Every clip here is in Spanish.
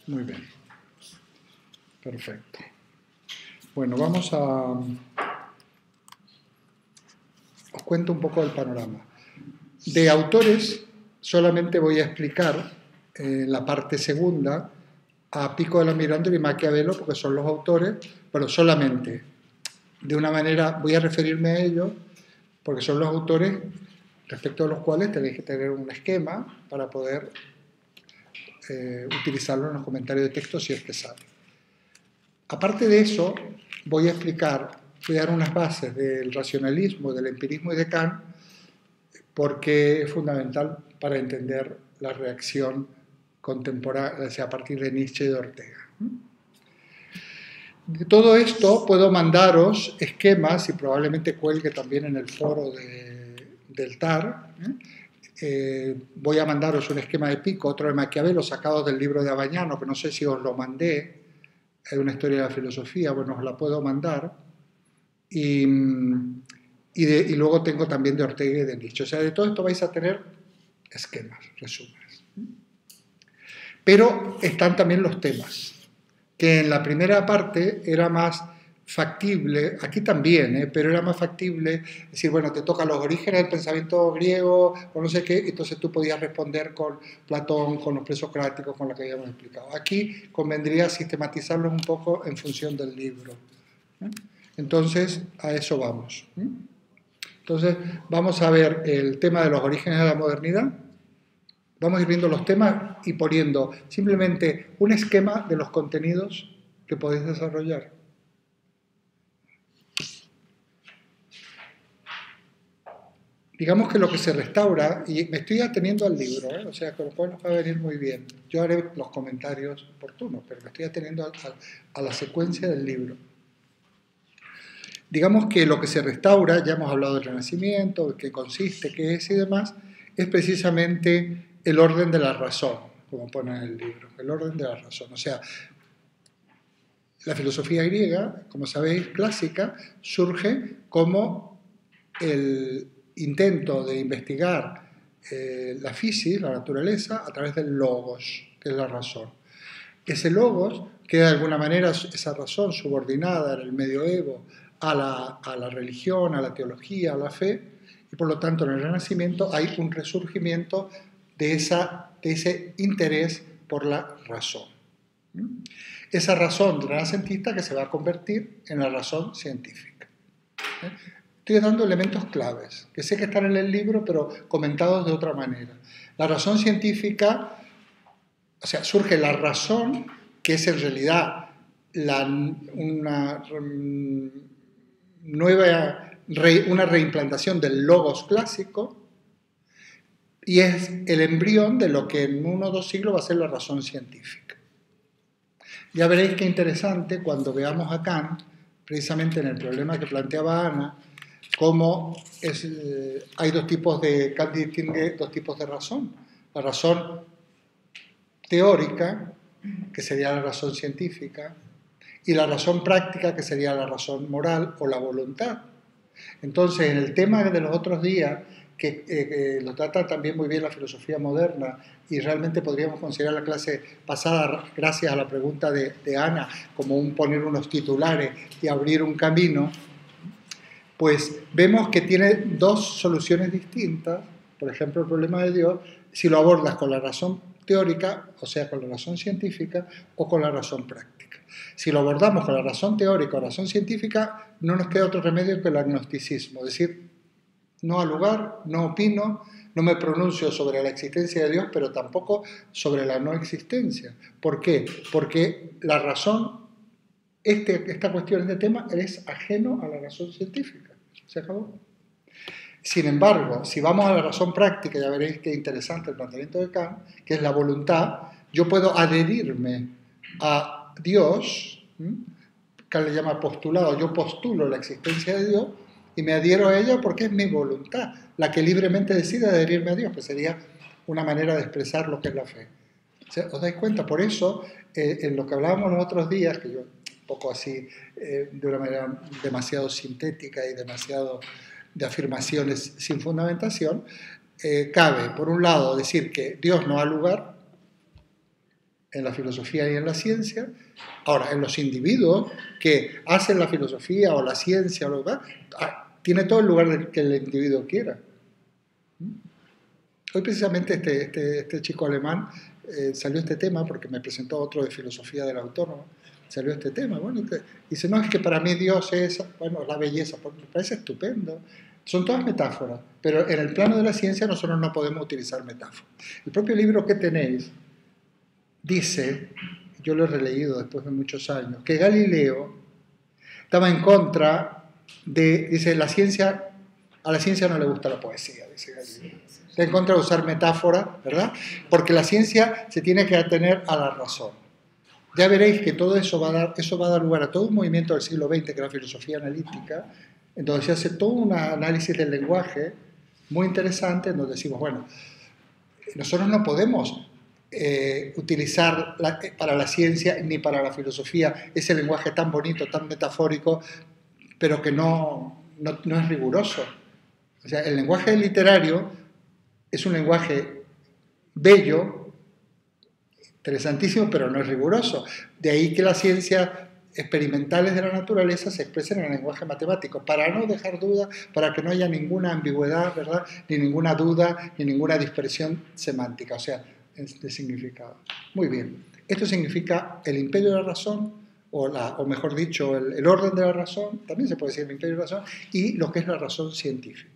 Muy bien. Perfecto. Bueno, vamos a... Os cuento un poco del panorama. De autores solamente voy a explicar la parte segunda a Pico della Mirandola y Maquiavelo, porque son los autores, pero solamente. De una manera voy a referirme a ellos, porque son los autores respecto a los cuales tenéis que tener un esquema para poder utilizarlo en los comentarios de texto si es que sale. Aparte de eso, voy a dar unas bases del racionalismo, del empirismo y de Kant, porque es fundamental para entender la reacción contemporánea, o sea, a partir de Nietzsche y de Ortega. De todo esto puedo mandaros esquemas, y probablemente cuelgue también en el foro del TAR. Voy a mandaros un esquema de Pico, otro de Maquiavelo, sacados del libro de Abagnano, que no sé si os lo mandé, es una historia de la filosofía, bueno, os la puedo mandar. Y luego tengo también de Ortega y de Nietzsche. O sea, de todo esto vais a tener esquemas, resúmenes. Pero están también los temas, que en la primera parte era más factible, aquí también, pero era más factible decir, bueno, te toca los orígenes del pensamiento griego o no sé qué, entonces tú podías responder con Platón, con los presocráticos, con lo que habíamos explicado. Aquí convendría sistematizarlos un poco en función del libro. Entonces, a eso vamos. Entonces, vamos a ver el tema de los orígenes de la modernidad. Vamos a ir viendo los temas y poniendo simplemente un esquema de los contenidos que podéis desarrollar. Digamos que lo que se restaura, y me estoy ateniendo al libro, o sea, con lo cual nos va a venir muy bien. Yo haré los comentarios oportunos, pero me estoy ateniendo a la secuencia del libro. Digamos que lo que se restaura, ya hemos hablado del Renacimiento, de qué consiste, qué es y demás, es precisamente el orden de la razón, como pone en el libro, el orden de la razón. O sea, la filosofía griega, como sabéis, clásica, surge como el intento de investigar la física, la naturaleza, a través del logos, que es la razón. Ese logos queda de alguna manera, esa razón subordinada en el medioevo a la religión, a la teología, a la fe, y por lo tanto en el Renacimiento hay un resurgimiento de ese interés por la razón. Esa razón renacentista que se va a convertir en la razón científica. Estoy dando elementos claves, que sé que están en el libro, pero comentados de otra manera. La razón científica, o sea, surge la razón, que es en realidad una reimplantación del logos clásico, y es el embrión de lo que en 1 o 2 siglos va a ser la razón científica. Ya veréis qué interesante cuando veamos a Kant, precisamente en el problema que planteaba Ana, cómo hay Kant distingue 2 tipos de razón. La razón teórica, que sería la razón científica, y la razón práctica, que sería la razón moral o la voluntad. Entonces, en el tema de los otros días, que lo trata también muy bien la filosofía moderna, y realmente podríamos considerar la clase pasada, gracias a la pregunta de Ana, como poner unos titulares y abrir un camino, pues vemos que tiene 2 soluciones distintas. Por ejemplo, el problema de Dios, si lo abordas con la razón teórica, o sea, con la razón científica, o con la razón práctica. Si lo abordamos con la razón teórica o razón científica, no nos queda otro remedio que el agnosticismo, es decir, no al lugar, no opino, no me pronuncio sobre la existencia de Dios, pero tampoco sobre la no existencia. ¿Por qué? Porque la razón, esta cuestión, este tema, es ajeno a la razón científica. ¿Se acabó? Sin embargo, si vamos a la razón práctica, ya veréis qué interesante el planteamiento de Kant, que es la voluntad, yo puedo adherirme a Dios, Kant le llama postulado, yo postulo la existencia de Dios y me adhiero a ella porque es mi voluntad, la que libremente decide adherirme a Dios, que sería una manera de expresar lo que es la fe. ¿Os dais cuenta? Por eso, en lo que hablábamos los otros días, que yo un poco así, de una manera demasiado sintética y demasiado de afirmaciones sin fundamentación, cabe, por un lado, decir que Dios no ha lugar, en la filosofía y en la ciencia. Ahora, en los individuos que hacen la filosofía o la ciencia, o lo demás, tiene todo el lugar que el individuo quiera. Hoy precisamente este chico alemán salió este tema, porque me presentó otro de filosofía del autónomo, salió este tema, bueno, dice, no, es que para mí Dios es, bueno, la belleza, me parece estupendo. Son todas metáforas, pero en el plano de la ciencia nosotros no podemos utilizar metáforas. El propio libro que tenéis dice, yo lo he releído después de muchos años, que Galileo estaba en contra de, dice, a la ciencia no le gusta la poesía, dice Galileo. Está en contra de usar metáforas, ¿verdad? Porque la ciencia se tiene que atener a la razón. Ya veréis que todo eso va a dar lugar a todo un movimiento del siglo XX, que es la filosofía analítica, en donde se hace todo un análisis del lenguaje muy interesante, en donde decimos, bueno, nosotros no podemos utilizar para la ciencia ni para la filosofía ese lenguaje tan bonito, tan metafórico, pero que no es riguroso. O sea, el lenguaje literario es un lenguaje bello, interesantísimo, pero no es riguroso. De ahí que las ciencias experimentales de la naturaleza se expresen en el lenguaje matemático, para no dejar duda, para que no haya ninguna ambigüedad, ¿verdad? Ni ninguna duda, ni ninguna dispersión semántica, o sea, de significado. Muy bien. Esto significa el imperio de la razón, o mejor dicho, el orden de la razón, también se puede decir el imperio de la razón, y lo que es la razón científica.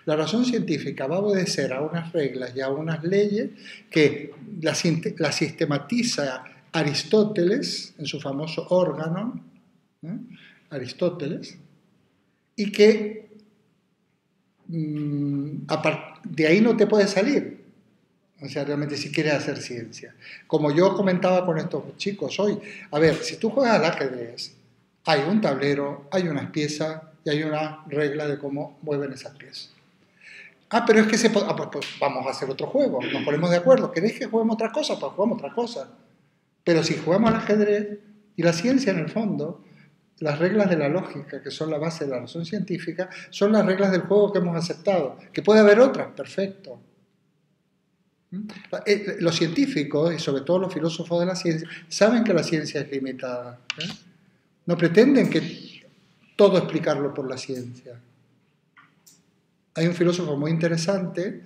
La razón científica va a obedecer a unas reglas y a unas leyes que la sistematiza Aristóteles en su famoso órgano, Aristóteles, y que de ahí no te puedes salir. O sea, realmente si quieres hacer ciencia. Como yo comentaba con estos chicos hoy, a ver, si tú juegas al ajedrez, hay un tablero, hay unas piezas y hay una regla de cómo mueven esas piezas. Pero es que pues vamos a hacer otro juego, nos ponemos de acuerdo. ¿Queréis que juguemos otra cosa? Pues jugamos otra cosa. Pero si jugamos al ajedrez, y la ciencia en el fondo, las reglas de la lógica, que son la base de la razón científica, son las reglas del juego que hemos aceptado. Que puede haber otras, perfecto. Los científicos, y sobre todo los filósofos de la ciencia, saben que la ciencia es limitada. No pretenden que todo explicarlo por la ciencia. Hay un filósofo muy interesante,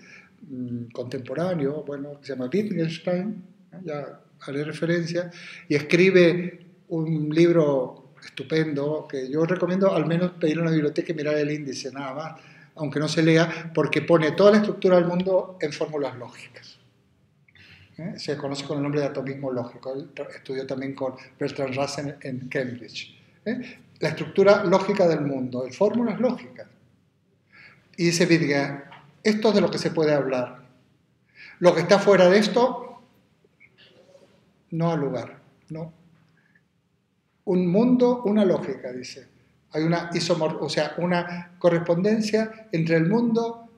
contemporáneo, bueno, que se llama Wittgenstein, ya haré referencia, y escribe un libro estupendo que yo recomiendo al menos pedir a una biblioteca y mirar el índice, nada más, aunque no se lea, porque pone toda la estructura del mundo en fórmulas lógicas. Se conoce con el nombre de atomismo lógico. Él estudió también con Bertrand Russell en Cambridge. La estructura lógica del mundo, en fórmulas lógicas. Y dice Wittgenstein, esto es de lo que se puede hablar. Lo que está fuera de esto, no ha lugar. No. Un mundo, una lógica, dice. Hay una una correspondencia entre el mundo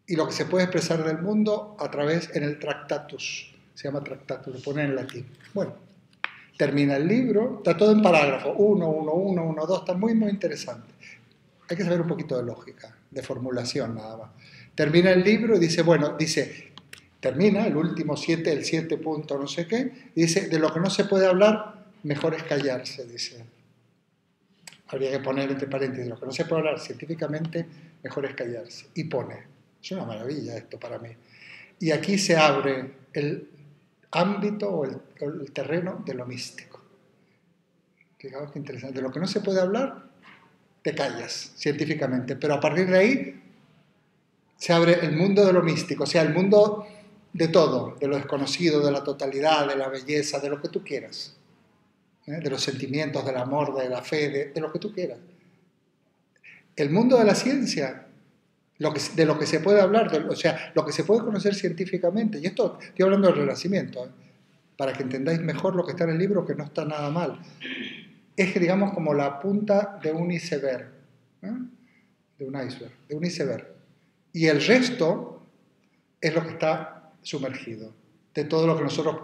y lo que se puede expresar del mundo a través en el Tractatus. Se llama Tractatus, lo pone en latín. Bueno, termina el libro, está todo en parágrafo. 1, 1, 1, 1, 2, está muy, muy interesante. Hay que saber un poquito de lógica, de formulación nada más. Termina el libro y dice, termina el último 7, el 7 punto no sé qué, y dice, de lo que no se puede hablar, mejor es callarse, dice. Habría que poner entre paréntesis, de lo que no se puede hablar científicamente, mejor es callarse. Y pone, es una maravilla esto para mí. Y aquí se abre el ámbito o el terreno de lo místico. Fijaos qué interesante. De lo que no se puede hablar, te callas científicamente, pero a partir de ahí se abre el mundo de lo místico, o sea, el mundo de todo, de lo desconocido, de la totalidad, de la belleza, de lo que tú quieras, de los sentimientos, del amor, de la fe, de lo que tú quieras. El mundo de la ciencia, de lo que se puede hablar, o sea, lo que se puede conocer científicamente, y esto estoy hablando del Renacimiento, para que entendáis mejor lo que está en el libro, que no está nada mal. Es, digamos, como la punta de un iceberg, de un iceberg. Y el resto es lo que está sumergido, de todo lo que nosotros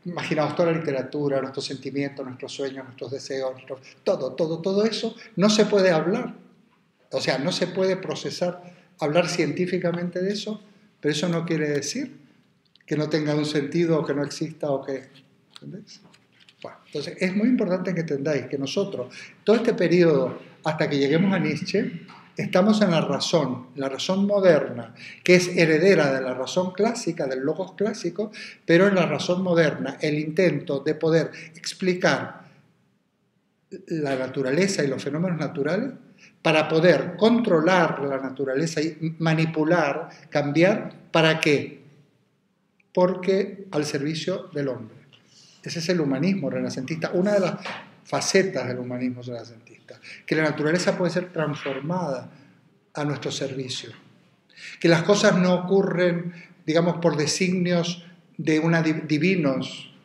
imaginamos, toda la literatura, nuestros sentimientos, nuestros sueños, nuestros deseos, todo eso no se puede hablar. O sea, no se puede procesar, hablar científicamente de eso, pero eso no quiere decir que no tenga un sentido o que no exista o que... ¿Entendéis? Bueno, entonces es muy importante que entendáis que nosotros, todo este periodo, hasta que lleguemos a Nietzsche, estamos en la razón moderna, que es heredera de la razón clásica, del logos clásico, pero en la razón moderna, el intento de poder explicar la naturaleza y los fenómenos naturales para poder controlar la naturaleza y manipular, cambiar, ¿para qué? Porque al servicio del hombre. Ese es el humanismo renacentista, una de las facetas del humanismo renacentista, que la naturaleza puede ser transformada a nuestro servicio, que las cosas no ocurren, digamos, por designios de divinos,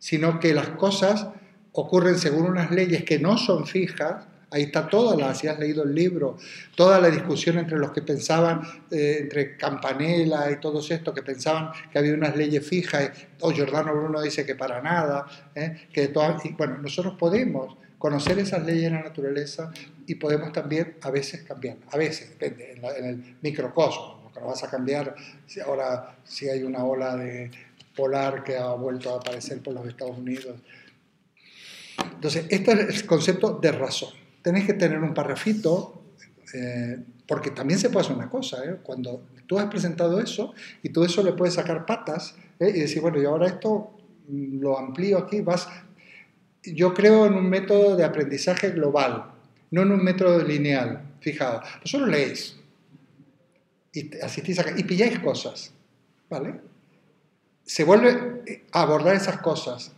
sino que las cosas ocurren según unas leyes que no son fijas. Ahí está si has leído el libro, toda la discusión entre los que pensaban, entre Campanella y todos estos que pensaban que había unas leyes fijas, o Giordano Bruno dice que para nada, y bueno, nosotros podemos conocer esas leyes de la naturaleza y podemos también a veces cambiar, a veces, depende, en el microcosmos, porque no vas a cambiar ahora si hay una ola de polar que ha vuelto a aparecer por los Estados Unidos. Entonces, este es el concepto de razón. Tenés que tener un parrafito, porque también se puede hacer una cosa, cuando tú has presentado eso y tú eso le puedes sacar patas y decir, bueno, y ahora esto lo amplío aquí, yo creo en un método de aprendizaje global, no en un método lineal. Fijaos, vosotros leéis y asistís acá y pilláis cosas, ¿vale? Se vuelve a abordar esas cosas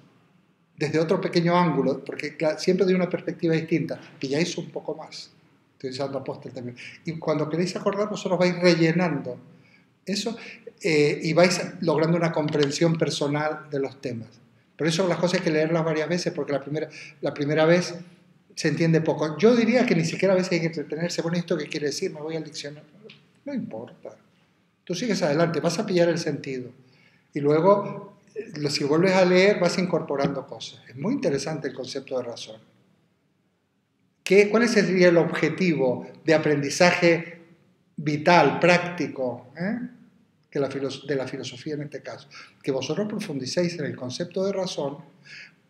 desde otro pequeño ángulo, porque siempre de una perspectiva distinta, pilláis un poco más. Estoy usando apóstol también. Y cuando queréis acordar, vosotros vais rellenando eso y vais logrando una comprensión personal de los temas. Por eso las cosas hay que leerlas varias veces, porque la primera vez se entiende poco. Yo diría que ni siquiera a veces hay que entretenerse. Bueno, ¿esto qué quiere decir? Me voy al diccionario. No importa. Tú sigues adelante, vas a pillar el sentido. Y luego, si vuelves a leer, vas incorporando cosas. Es muy interesante el concepto de razón. ¿Cuál sería el objetivo de aprendizaje vital, práctico, de la filosofía en este caso? Que vosotros profundicéis en el concepto de razón,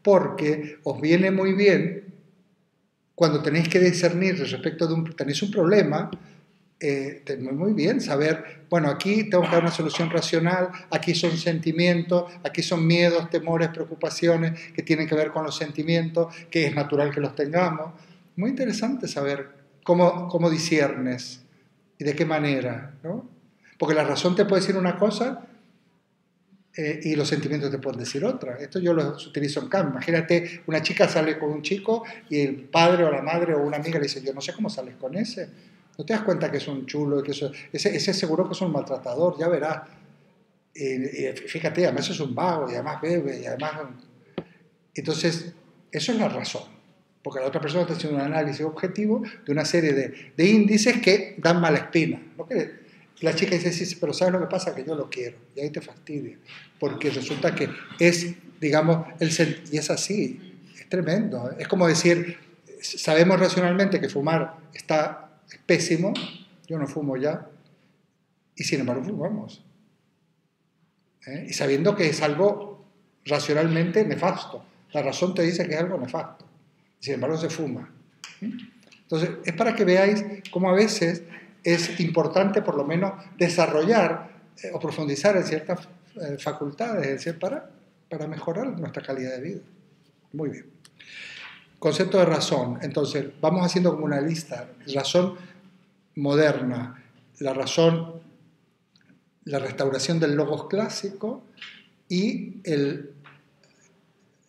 porque os viene muy bien cuando tenéis que discernir respecto tenéis un problema. Muy bien saber, bueno, aquí tengo que dar una solución racional, aquí son sentimientos, aquí son miedos, temores, preocupaciones que tienen que ver con los sentimientos, que es natural que los tengamos. Muy interesante saber cómo disciernes y de qué manera, ¿no? Porque la razón te puede decir una cosa y los sentimientos te pueden decir otra. Esto yo lo utilizo en campo. Imagínate, una chica sale con un chico y el padre o la madre o una amiga le dice, yo no sé cómo sales con ese. ¿No te das cuenta que es un chulo y que ese seguro que es un maltratador? Ya verás. Fíjate, además es un vago y además bebe y además... Entonces, eso es la razón. Porque la otra persona está haciendo un análisis objetivo de una serie de índices que dan mala espina. ¿No crees? La chica dice, sí, pero ¿sabes lo que pasa? Que yo lo quiero. Y ahí te fastidia. Porque resulta que es, digamos, y es así. Es tremendo. Es como decir, sabemos racionalmente que fumar es pésimo, yo no fumo ya, y sin embargo fumamos. Y sabiendo que es algo racionalmente nefasto. La razón te dice que es algo nefasto. Sin embargo se fuma. Entonces, es para que veáis cómo a veces es importante por lo menos desarrollar o profundizar en ciertas facultades, para mejorar nuestra calidad de vida. Muy bien. Concepto de razón. Entonces, vamos haciendo como una lista. Razón moderna, la restauración del logos clásico y el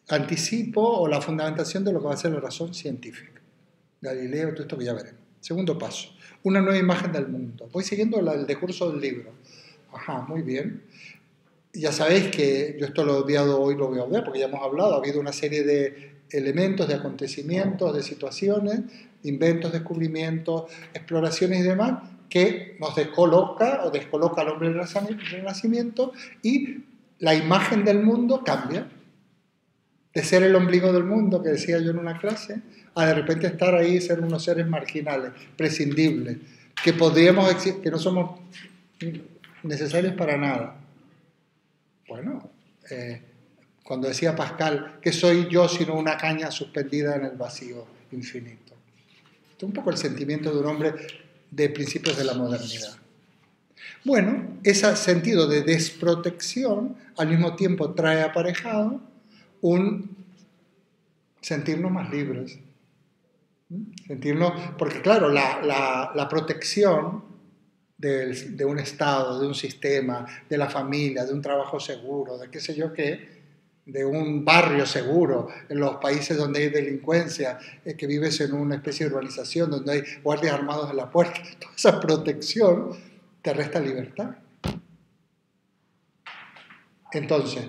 anticipo o la fundamentación de lo que va a ser la razón científica. Galileo, todo esto que ya veremos. Segundo paso, una nueva imagen del mundo. Voy siguiendo el decurso del libro. Ajá, muy bien. Ya sabéis que yo esto lo he obviado hoy, lo voy a obviar porque ya hemos hablado, ha habido una serie de elementos, de acontecimientos, de situaciones, inventos, descubrimientos, exploraciones y demás, que nos descoloca o descoloca al hombre del Renacimiento y la imagen del mundo cambia. De ser el ombligo del mundo, que decía yo en una clase, a de repente estar ahí y ser unos seres marginales, prescindibles, que no somos necesarios para nada. Bueno, Cuando decía Pascal, ¿qué soy yo sino una caña suspendida en el vacío infinito? Este es un poco el sentimiento de un hombre de principios de la modernidad. Bueno, ese sentido de desprotección al mismo tiempo trae aparejado un sentirnos más libres. Sentirnos, porque claro, la protección de un Estado, de un sistema, de la familia, de un trabajo seguro, de qué sé yo qué, de un barrio seguro, en los países donde hay delincuencia, que vives en una especie de urbanización, donde hay guardias armados en la puerta, toda esa protección te resta libertad. Entonces,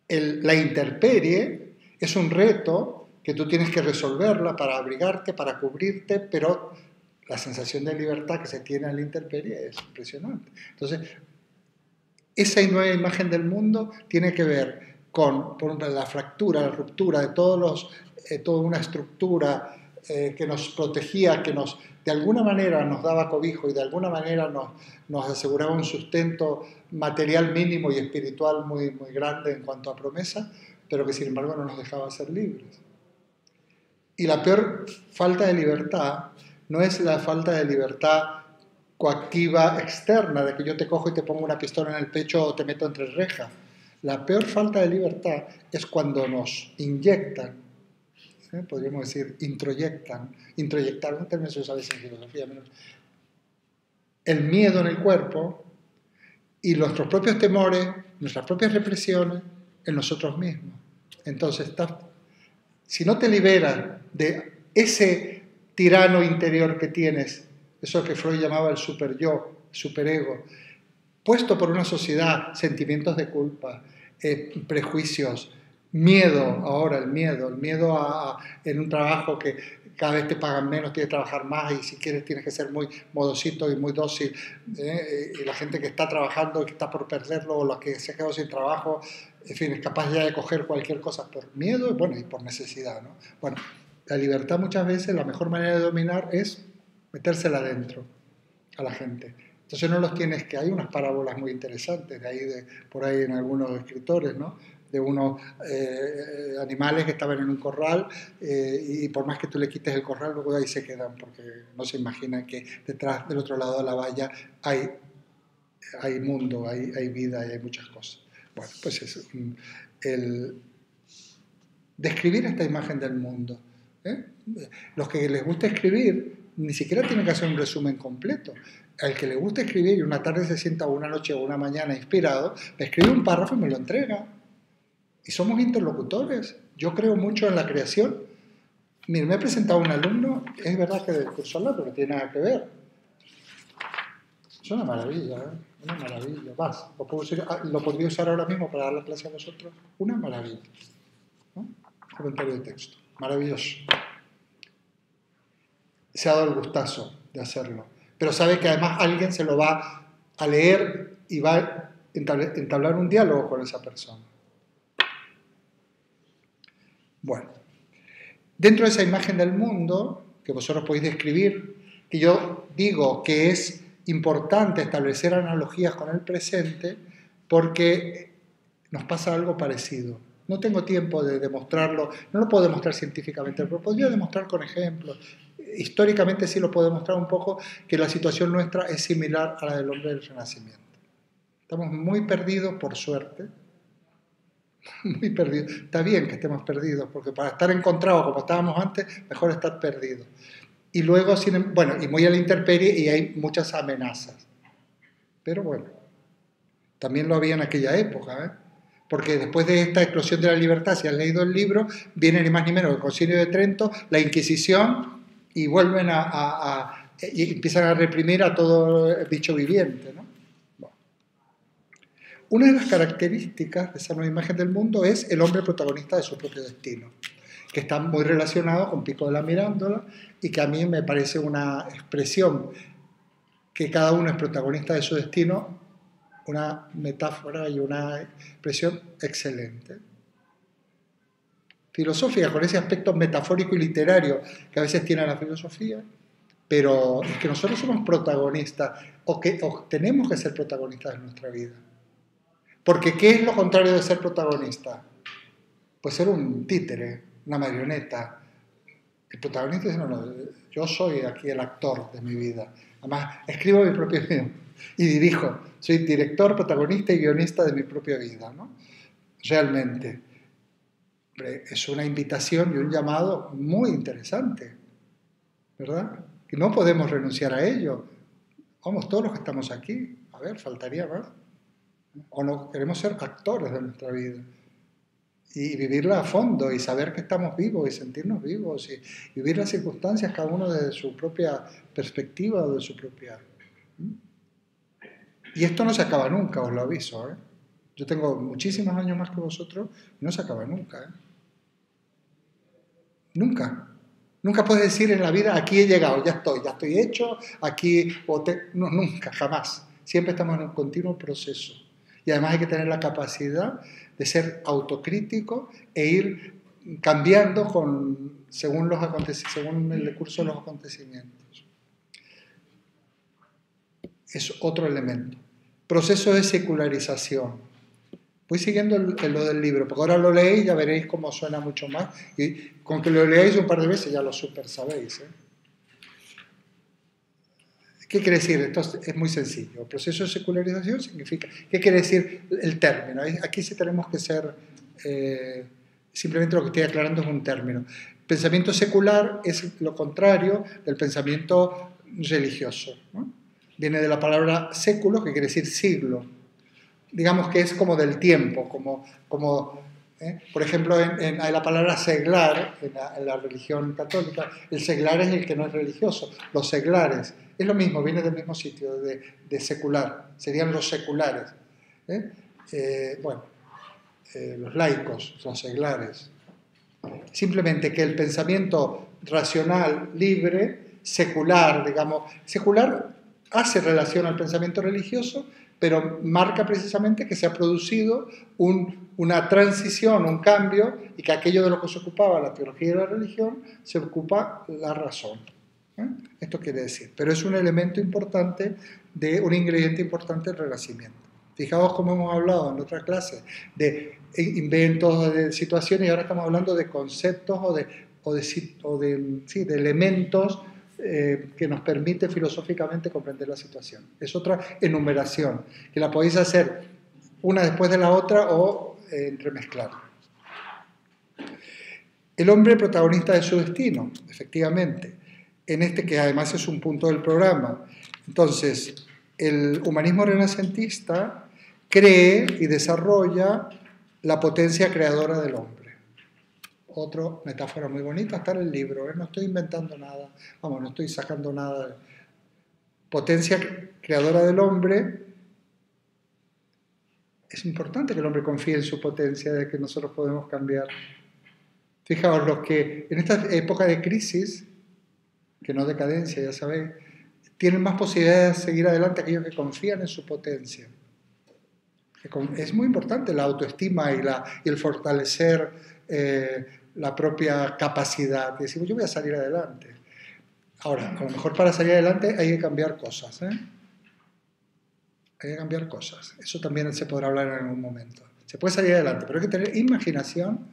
la intemperie es un reto que tú tienes que resolverla para abrigarte, para cubrirte, pero la sensación de libertad que se tiene en la intemperie es impresionante. Entonces, esa nueva imagen del mundo tiene que ver con, por ejemplo, la fractura, la ruptura de toda una estructura que nos protegía, que de alguna manera nos daba cobijo y de alguna manera nos aseguraba un sustento material mínimo y espiritual muy, muy grande en cuanto a promesa, pero que sin embargo no nos dejaba ser libres. Y la peor falta de libertad no es la falta de libertad coactiva externa, de que yo te cojo y te pongo una pistola en el pecho o te meto entre rejas. La peor falta de libertad es cuando nos inyectan, podríamos decir introyectar un término que se usa a veces en filosofía, el miedo en el cuerpo y nuestros propios temores, nuestras propias represiones en nosotros mismos. Entonces, si no te liberas de ese tirano interior que tienes, eso que Freud llamaba el superyo, superego, puesto por una sociedad, sentimientos de culpa, prejuicios, miedo, ahora el miedo en un trabajo que cada vez te pagan menos, tienes que trabajar más y si quieres tienes que ser muy modosito y muy dócil, y la gente que está trabajando y que está por perderlo o los que se ha quedado sin trabajo, en fin, es capaz ya de coger cualquier cosa por miedo, bueno, y por necesidad, ¿no? Bueno, la libertad muchas veces, la mejor manera de dominar es metérsela adentro a la gente. Entonces no los tienes que... Hay unas parábolas muy interesantes de ahí, por ahí en algunos escritores, ¿no? De unos animales que estaban en un corral y por más que tú le quites el corral, luego ahí se quedan porque no se imaginan que detrás del otro lado de la valla hay mundo, hay vida y hay muchas cosas. Bueno, pues eso, el describir esta imagen del mundo. Los que les gusta escribir ni siquiera tienen que hacer un resumen completo. Al que le gusta escribir y una tarde se sienta o una noche o una mañana inspirado, me escribe un párrafo y me lo entrega. Y somos interlocutores. Yo creo mucho en la creación. Mire, me he presentado a un alumno, es verdad que del curso al lado, pero no tiene nada que ver. Es una maravilla, ¿eh? Una maravilla. Vas, lo podría usar ahora mismo para dar la clase a vosotros. Una maravilla. ¿No? Comentario de texto. Maravilloso. Se ha dado el gustazo de hacerlo. Pero sabe que además alguien se lo va a leer y va a entablar un diálogo con esa persona. Bueno, dentro de esa imagen del mundo que vosotros podéis describir, que yo digo que es importante establecer analogías con el presente porque nos pasa algo parecido. No tengo tiempo de demostrarlo, no lo puedo demostrar científicamente, pero podría demostrar con ejemplos. Históricamente sí lo puedo demostrar un poco que la situación nuestra es similar a la del hombre del Renacimiento. Estamos muy perdidos, por suerte. Muy perdidos. Está bien que estemos perdidos, porque para estar encontrados como estábamos antes, mejor estar perdidos. Y luego, bueno, y muy a la intemperie y hay muchas amenazas. Pero bueno, también lo había en aquella época, ¿eh? Porque después de esta explosión de la libertad, si has leído el libro, viene ni más ni menos el Concilio de Trento, la Inquisición, y vuelven y empiezan a reprimir a todo el bicho viviente, ¿no? Bueno. Una de las características de esa nueva imagen del mundo es el hombre protagonista de su propio destino, que está muy relacionado con Pico de la Mirandola y que a mí me parece una expresión que cada uno es protagonista de su destino, una metáfora y una expresión excelente. Filosófica, con ese aspecto metafórico y literario que a veces tiene la filosofía, pero es que nosotros somos protagonistas o tenemos que ser protagonistas de nuestra vida. Porque ¿qué es lo contrario de ser protagonista? puede ser un títere, una marioneta. El protagonista dice, no, yo soy aquí el actor de mi vida. Además, escribo mi propio guión y dirijo. Soy director, protagonista y guionista de mi propia vida, ¿no? Realmente. Es una invitación y un llamado muy interesante, ¿verdad? Que no podemos renunciar a ello. Vamos, todos los que estamos aquí, a ver, faltaría más. O no queremos ser actores de nuestra vida y vivirla a fondo y saber que estamos vivos y sentirnos vivos y vivir las circunstancias cada uno desde su propia perspectiva o de su propia... Y esto no se acaba nunca, os lo aviso, ¿eh? Yo tengo muchísimos años más que vosotros y no se acaba nunca, ¿eh? Nunca. Nunca puedes decir en la vida, aquí he llegado, ya estoy hecho, aquí... No, nunca, jamás. Siempre estamos en un continuo proceso. Y además hay que tener la capacidad de ser autocrítico e ir cambiando según el curso de los acontecimientos. Es otro elemento. Proceso de secularización. Voy siguiendo lo del libro, porque ahora lo leéis y ya veréis cómo suena mucho más. Y con que lo leáis un par de veces ya lo super sabéis, ¿eh? ¿Qué quiere decir? Esto es muy sencillo. El proceso de secularización significa... ¿Qué quiere decir el término? Aquí sí tenemos que ser... simplemente lo que estoy aclarando es un término. Pensamiento secular es lo contrario del pensamiento religioso, ¿no? Viene de la palabra século, que quiere decir siglo. Digamos que es como del tiempo, por ejemplo, en la palabra seglar, en la religión católica, el seglar es el que no es religioso, los seglares, es lo mismo, viene del mismo sitio, de secular, serían los seculares, los laicos, los seglares. Simplemente que el pensamiento racional, libre, secular, digamos, secular hace relación al pensamiento religioso, pero marca precisamente que se ha producido una transición, un cambio, y que aquello de lo que se ocupaba la teología y la religión, se ocupa la razón. Esto quiere decir, pero es un elemento importante, un ingrediente importante del Renacimiento. Fijaos cómo hemos hablado en otra clase de inventos, de situaciones, y ahora estamos hablando de conceptos o de elementos que nos permite filosóficamente comprender la situación. Es otra enumeración, que la podéis hacer una después de la otra o entremezclar. El hombre protagonista de su destino, efectivamente, en este que además es un punto del programa. Entonces, el humanismo renacentista cree y desarrolla la potencia creadora del hombre. Otra metáfora muy bonita está en el libro, no estoy inventando nada, vamos, no estoy sacando nada. Potencia creadora del hombre. Es importante que el hombre confíe en su potencia, de que nosotros podemos cambiar. Fijaos, los que en esta época de crisis, que no decadencia, ya sabéis, tienen más posibilidades de seguir adelante aquellos que confían en su potencia. Es muy importante la autoestima y el fortalecer la propia capacidad. Y decir, yo voy a salir adelante. Ahora, a lo mejor para salir adelante hay que cambiar cosas, ¿eh? Hay que cambiar cosas. Eso también se podrá hablar en algún momento. Se puede salir adelante, pero hay que tener imaginación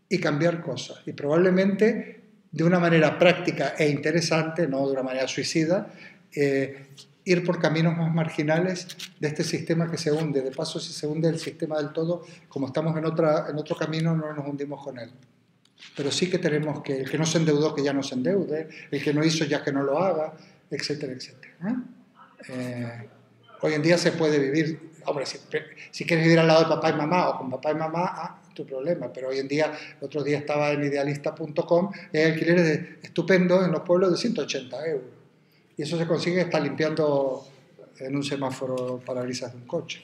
y cambiar cosas. Y probablemente de una manera práctica e interesante, no de una manera suicida, ir por caminos más marginales de este sistema que se hunde. De paso, si se hunde el sistema del todo, como estamos en otro camino, no nos hundimos con él. Pero sí que tenemos que, el que no se endeudó, que ya no se endeude, el que no hizo, ya que no lo haga, etcétera, etcétera. Hoy en día se puede vivir, hombre, si quieres vivir al lado de papá y mamá o con papá y mamá, tu problema, pero hoy en día, el otro día estaba en idealista.com y hay alquileres estupendos en los pueblos de 180 euros. Y eso se consigue hasta limpiando en un semáforo parabrisas de un coche.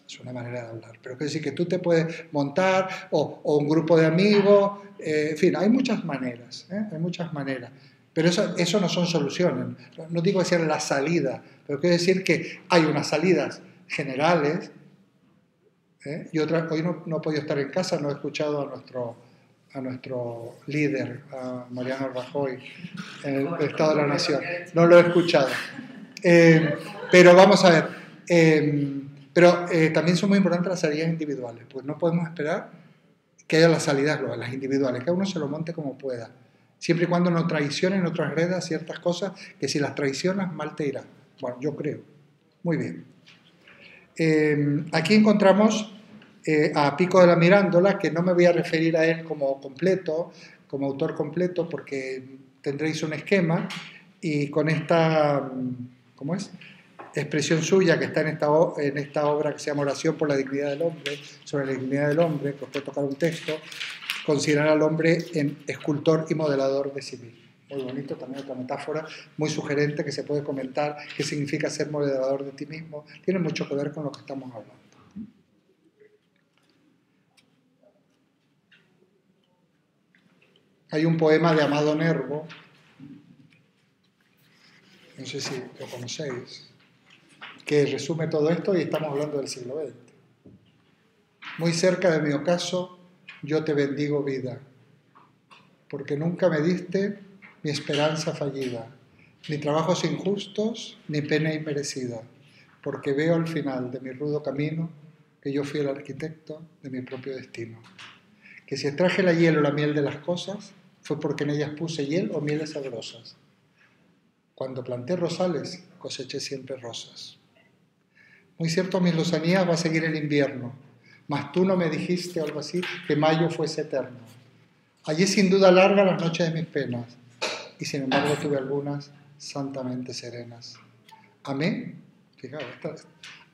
Es una manera de hablar. Pero quiere decir que tú te puedes montar, o un grupo de amigos, en fin, hay muchas maneras, hay muchas maneras. Pero eso no son soluciones. No digo que sean la salida, pero quiero decir que hay unas salidas generales, y otras. Hoy no he podido estar en casa, no he escuchado a nuestro líder, a Mariano Rajoy, en el Estado de la Nación. No lo he escuchado. Pero vamos a ver. Pero también son muy importantes las salidas individuales, pues no podemos esperar que haya las salidas globales, las individuales, que uno se lo monte como pueda, siempre y cuando no traicione, no transgreda ciertas cosas, que si las traicionas, mal te irá. Bueno, yo creo. Muy bien. Aquí encontramos a Pico de la Mirandola, que no me voy a referir a él como completo, como autor completo, porque tendréis un esquema, y con esta, ¿cómo es?, expresión suya que está en esta obra que se llama Oración por la dignidad del hombre, sobre la dignidad del hombre, que os puede tocar un texto, considerar al hombre en escultor y modelador de sí mismo. Muy bonito, también otra metáfora muy sugerente que se puede comentar, qué significa ser modelador de ti mismo, tiene mucho que ver con lo que estamos hablando. Hay un poema de Amado Nervo, no sé si lo conocéis, que resume todo esto y estamos hablando del siglo XX. Muy cerca de mi ocaso, yo te bendigo vida, porque nunca me diste mi esperanza fallida, ni trabajos injustos, ni pena inmerecida, porque veo al final de mi rudo camino que yo fui el arquitecto de mi propio destino. Que si extraje la hiel o la miel de las cosas, fue porque en ellas puse hiel o mieles sabrosas. Cuando planté rosales, coseché siempre rosas. Muy cierto, mis lozanías va a seguir el invierno, mas tú no me dijiste, algo así, que mayo fuese eterno. Allí sin duda larga las noches de mis penas, y sin embargo tuve algunas santamente serenas. Amé, fijaos,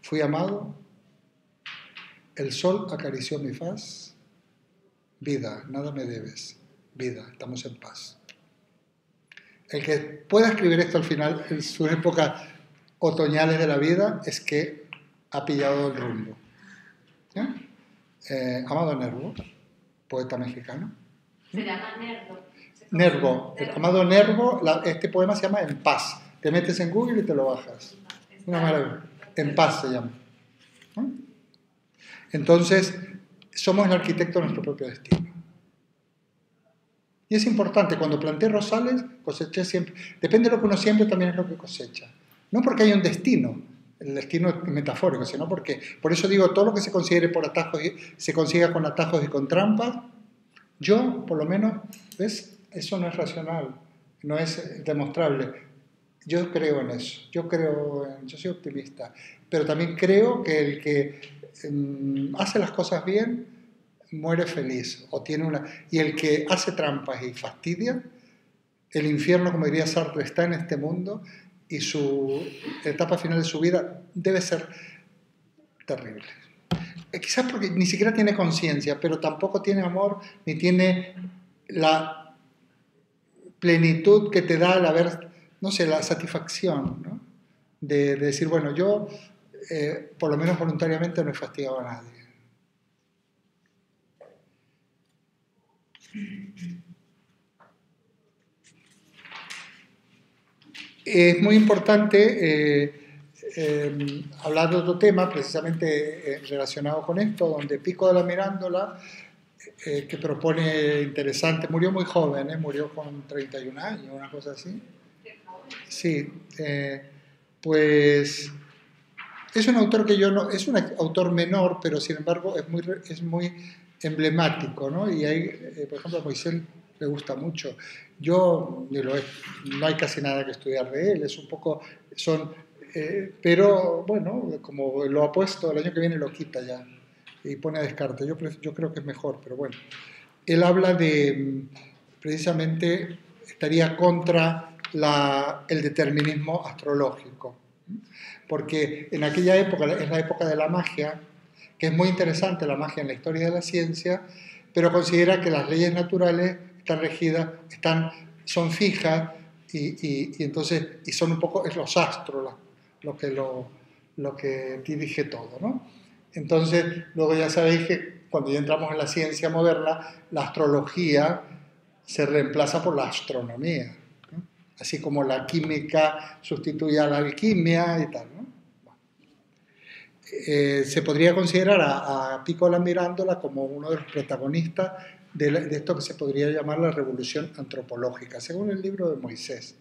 fui amado, el sol acarició mi faz, vida, nada me debes, vida, estamos en paz. El que pueda escribir esto al final, en sus épocas otoñales de la vida, es que ha pillado el rumbo. Amado Nervo, poeta mexicano. Se llama Nervo. Nervo, Amado Nervo, este poema se llama En Paz. Te metes en Google y te lo bajas. Una maravilla. En Paz se llama. Entonces, somos el arquitecto de nuestro propio destino. Y es importante, cuando planté rosales, coseché siempre. Depende de lo que uno siembra, también es lo que cosecha. No porque hay un destino, el destino es metafórico, sino porque, por eso digo, todo lo que se considere por atajos, se consiga con atajos y con trampas, yo, por lo menos, ¿ves? Eso no es racional, no es demostrable. Yo creo en eso, yo soy optimista, pero también creo que el que hace las cosas bien muere feliz, y el que hace trampas y fastidia, el infierno, como diría Sartre, está en este mundo, y su etapa final de su vida debe ser terrible. Quizás porque ni siquiera tiene conciencia, pero tampoco tiene amor, ni tiene la plenitud que te da el haber, no sé, la satisfacción, ¿no? De decir, bueno, yo por lo menos voluntariamente no he fastigado a nadie. Es muy importante hablar de otro tema, precisamente relacionado con esto, donde Pico de la Mirandola, que propone interesante, murió muy joven, murió con 31 años, una cosa así. Sí, pues es un autor que yo no, es un autor menor, pero sin embargo es muy emblemático, ¿no? Y hay, por ejemplo, a Moisés le gusta mucho. Yo, no hay casi nada que estudiar de él, es un poco, pero bueno, como lo ha puesto, el año que viene lo quita ya y pone a descarte. Yo creo que es mejor, pero bueno. Él habla de, precisamente, estaría contra el determinismo astrológico, porque en aquella época, es la época de la magia, que es muy interesante la magia en la historia de la ciencia, pero considera que las leyes naturales están regidas, son fijas y entonces son un poco, es los astros lo que dirige todo, ¿no? Entonces, luego ya sabéis que cuando ya entramos en la ciencia moderna, la astrología se reemplaza por la astronomía, ¿no? Así como la química sustituye a la alquimia y tal, ¿no? Se podría considerar a Pico de la Mirandola como uno de los protagonistas de esto que se podría llamar la revolución antropológica, según el libro de Moisés.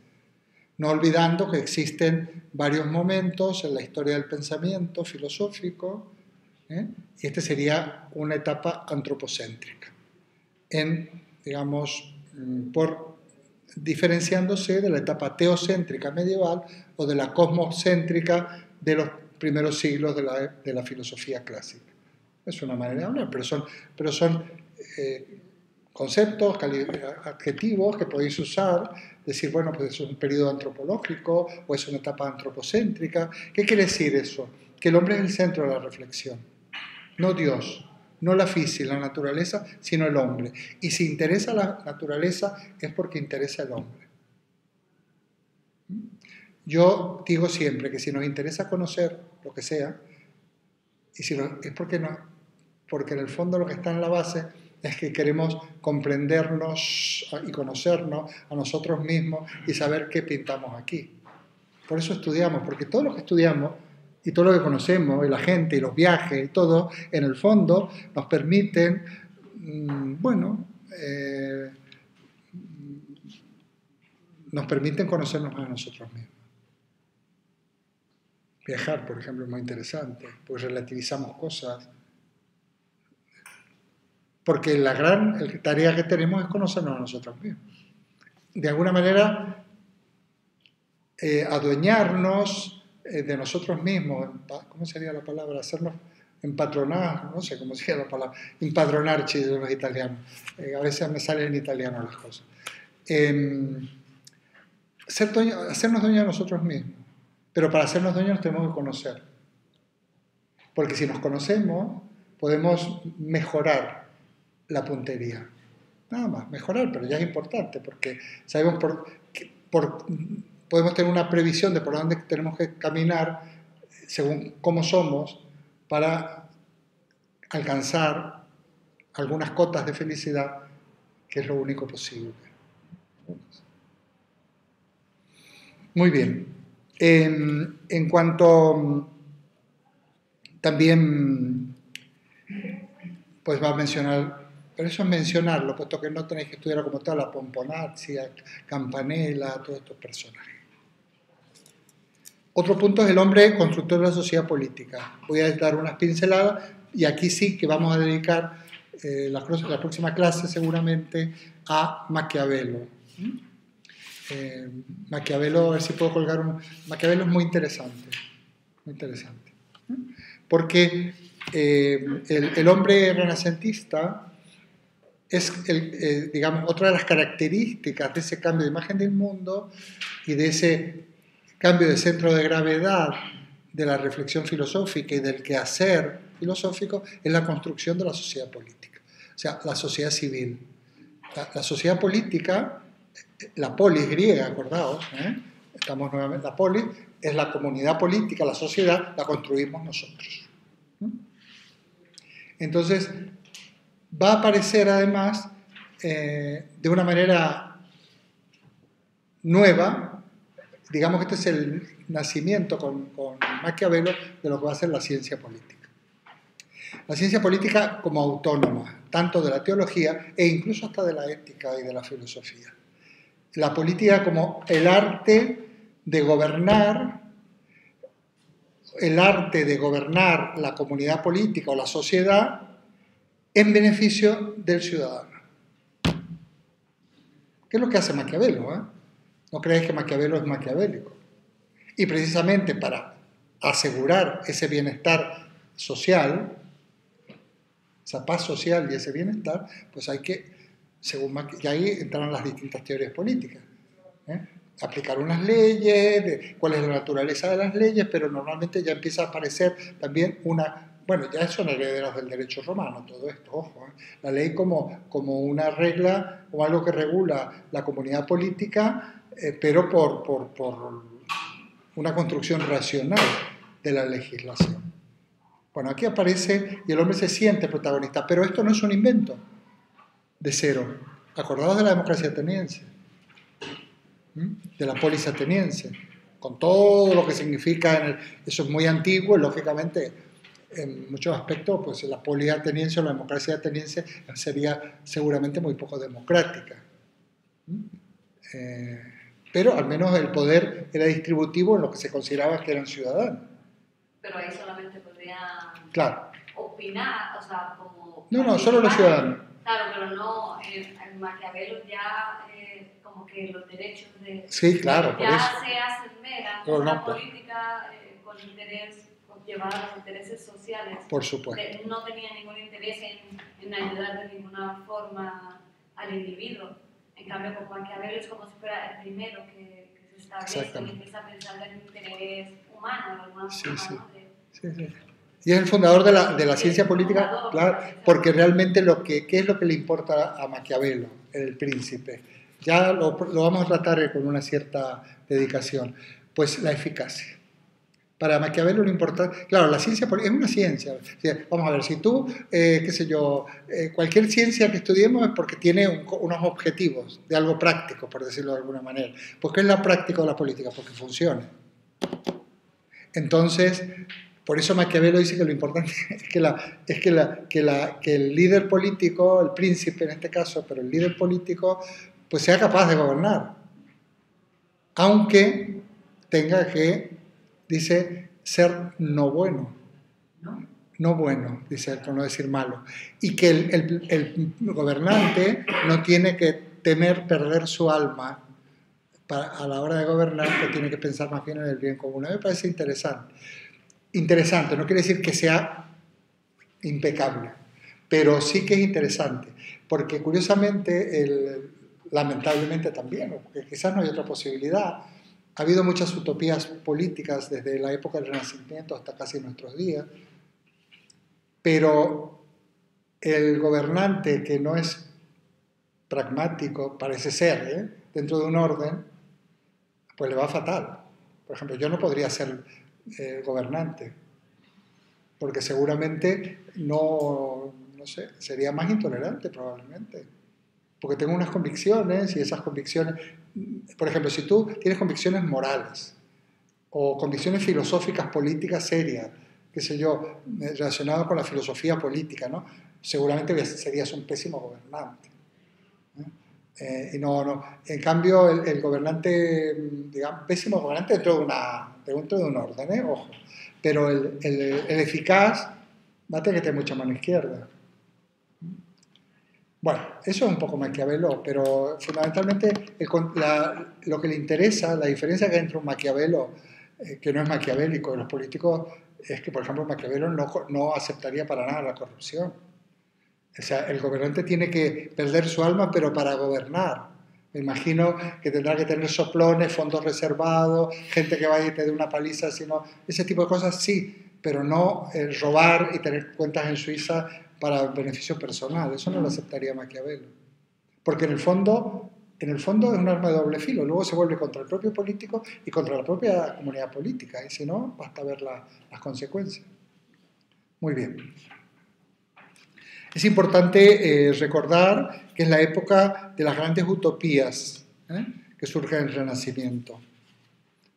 No olvidando que existen varios momentos en la historia del pensamiento filosófico, y esta sería una etapa antropocéntrica. digamos, diferenciándose de la etapa teocéntrica medieval o de la cosmocéntrica de los primeros siglos de la filosofía clásica. Es una manera de hablar, pero son conceptos, adjetivos que podéis usar, decir, bueno, pues es un periodo antropológico o es una etapa antropocéntrica. ¿Qué quiere decir eso? Que el hombre es el centro de la reflexión, no Dios, no la física, la naturaleza, sino el hombre. Y si interesa la naturaleza es porque interesa el hombre. Yo digo siempre que si nos interesa conocer lo que sea, y si no, es porque en el fondo lo que está en la base es que queremos comprendernos y conocernos a nosotros mismos y saber qué pintamos aquí. Por eso estudiamos, porque todo lo que estudiamos y todo lo que conocemos, y la gente, y los viajes, y todo, en el fondo nos permiten, nos permiten conocernos a nosotros mismos. Viajar, por ejemplo, es muy interesante, porque relativizamos cosas. Porque la gran tarea que tenemos es conocernos a nosotros mismos. De alguna manera, adueñarnos de nosotros mismos. ¿Cómo sería la palabra? Hacernos empatronar, no sé cómo sería la palabra. Empadronarci de los italianos. A veces me salen en italiano las cosas. Hacernos dueños de nosotros mismos. Pero para hacernos dueños nos tenemos que conocer. Porque si nos conocemos, podemos mejorar la puntería. Nada más, mejorar, pero ya es importante, porque sabemos podemos tener una previsión de por dónde tenemos que caminar según cómo somos para alcanzar algunas cotas de felicidad, que es lo único posible. Muy bien. En cuanto también pues va a mencionar, pero eso es mencionarlo, puesto que no tenéis que estudiar como tal a Pomponazzi, a Campanella, a todos estos personajes. Otro punto es el hombre constructor de la sociedad política. Voy a dar unas pinceladas y aquí sí que vamos a dedicar la próxima clase seguramente a Maquiavelo. Maquiavelo, a ver si puedo colgar Maquiavelo es muy interesante, porque el hombre renacentista es, digamos, otra de las características de ese cambio de imagen del mundo y de ese cambio de centro de gravedad de la reflexión filosófica y del quehacer filosófico es la construcción de la sociedad política, o sea, la sociedad civil. La sociedad política, la polis griega, acordaos, estamos nuevamente, la polis es la comunidad política, la sociedad la construimos nosotros. Entonces, va a aparecer además de una manera nueva, digamos que este es el nacimiento con Maquiavelo de lo que va a ser la ciencia política. La ciencia política como autónoma, tanto de la teología e incluso hasta de la ética y de la filosofía. La política como el arte de gobernar la comunidad política o la sociedad en beneficio del ciudadano. ¿Qué es lo que hace Maquiavelo? No creáis que Maquiavelo es maquiavélico. Y precisamente para asegurar ese bienestar social, esa paz social y ese bienestar, pues hay que, y ahí entran las distintas teorías políticas. Aplicar unas leyes, cuál es la naturaleza de las leyes, pero normalmente ya empieza a aparecer también bueno, ya son herederas del derecho romano, todo esto, ojo, la ley como una regla o algo que regula la comunidad política, pero por una construcción racional de la legislación. Bueno, aquí aparece y el hombre se siente protagonista, pero esto no es un invento de cero. Acordaos de la democracia ateniense, de la polis ateniense, con todo lo que significa, eso es muy antiguo, lógicamente, en muchos aspectos, pues la polis ateniense o la democracia ateniense sería seguramente muy poco democrática. Pero al menos el poder era distributivo en lo que se consideraba que eran ciudadanos. Pero ahí solamente podrían claro. opinar, o sea, como... No, solo los ciudadanos. Claro, pero no, en Maquiavelo ya como que los derechos de... Sí, claro, por ya eso. se asemeran Pero una no, política con interés, con llevar a los intereses sociales. por supuesto. No tenía ningún interés en ayudar de ninguna forma al individuo. En cambio, con Maquiavelo es como si fuera el primero que se establece y empieza a pensar en el interés humano, de alguna forma, Sí. ¿no? Sí. Y es el fundador de la ciencia política, claro, porque realmente ¿qué es lo que le importa a Maquiavelo, el príncipe? Ya lo vamos a tratar con una cierta dedicación. Pues la eficacia. Para Maquiavelo lo importante, claro, la ciencia es una ciencia. O sea, vamos a ver, si tú, qué sé yo, cualquier ciencia que estudiemos es porque tiene unos objetivos de algo práctico, por decirlo de alguna manera. ¿Por qué es la práctica de la política? Porque funciona. Entonces, por eso Maquiavelo dice que lo importante que el líder político, el príncipe en este caso, pero el líder político, pues sea capaz de gobernar. Aunque tenga que, dice, ser no bueno. No bueno, dice, por no decir malo. Y que el gobernante no tiene que temer perder su alma a la hora de gobernar, que tiene que pensar más bien en el bien común. A mí me parece interesante. Interesante, no quiere decir que sea impecable, pero sí que es interesante, porque curiosamente, lamentablemente también, porque quizás no hay otra posibilidad, ha habido muchas utopías políticas desde la época del Renacimiento hasta casi nuestros días, pero el gobernante que no es pragmático, parece ser, dentro de un orden, pues le va fatal. Por ejemplo, yo no podría ser gobernante, porque seguramente no sé, sería más intolerante probablemente, porque tengo unas convicciones y esas convicciones, por ejemplo, si tú tienes convicciones morales o convicciones filosóficas políticas serias, qué sé yo, relacionadas con la filosofía política, ¿no? Seguramente serías un pésimo gobernante. Y en cambio el gobernante, digamos, pésimo gobernante dentro de un orden, ojo, pero el eficaz va a tener que tener mucha mano izquierda. Bueno, eso es un poco Maquiavelo, pero fundamentalmente lo que le interesa, la diferencia que hay entre un Maquiavelo que no es maquiavélico de los políticos, es que, por ejemplo, Maquiavelo no aceptaría para nada la corrupción. O sea, el gobernante tiene que perder su alma, pero para gobernar. Me imagino que tendrá que tener soplones, fondos reservados, gente que vaya y te dé una paliza, sino ese tipo de cosas sí, pero no robar y tener cuentas en Suiza para beneficio personal. Eso no lo aceptaría Maquiavelo. Porque en el fondo es un arma de doble filo. Luego se vuelve contra el propio político y contra la propia comunidad política. Y si no, basta ver las consecuencias. Muy bien. Es importante recordar que es la época de las grandes utopías que surgen en el Renacimiento.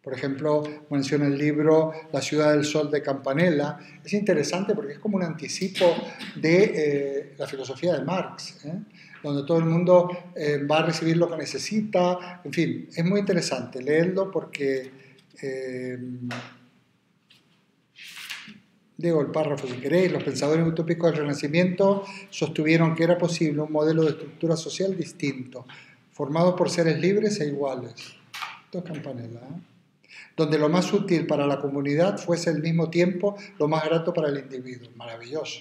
Por ejemplo, menciona el libro La ciudad del sol de Campanella. Es interesante porque es como un anticipo de la filosofía de Marx, donde todo el mundo va a recibir lo que necesita. En fin, es muy interesante leerlo porque... digo el párrafo si queréis, los pensadores utópicos del Renacimiento sostuvieron que era posible un modelo de estructura social distinto, formado por seres libres e iguales. Esto es Campanella, donde lo más útil para la comunidad fuese al mismo tiempo lo más grato para el individuo. Maravilloso.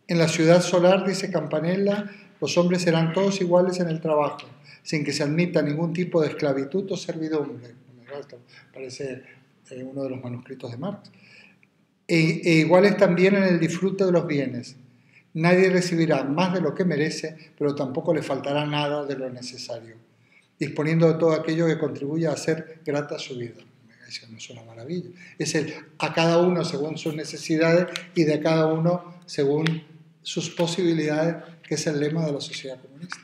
En la ciudad solar, dice Campanella, los hombres serán todos iguales en el trabajo, sin que se admita ningún tipo de esclavitud o servidumbre. Esto parece uno de los manuscritos de Marx. E iguales también en el disfrute de los bienes. Nadie recibirá más de lo que merece, pero tampoco le faltará nada de lo necesario, disponiendo de todo aquello que contribuya a hacer grata su vida. Eso no es una maravilla. Es a cada uno según sus necesidades y de cada uno según sus posibilidades, que es el lema de la sociedad comunista,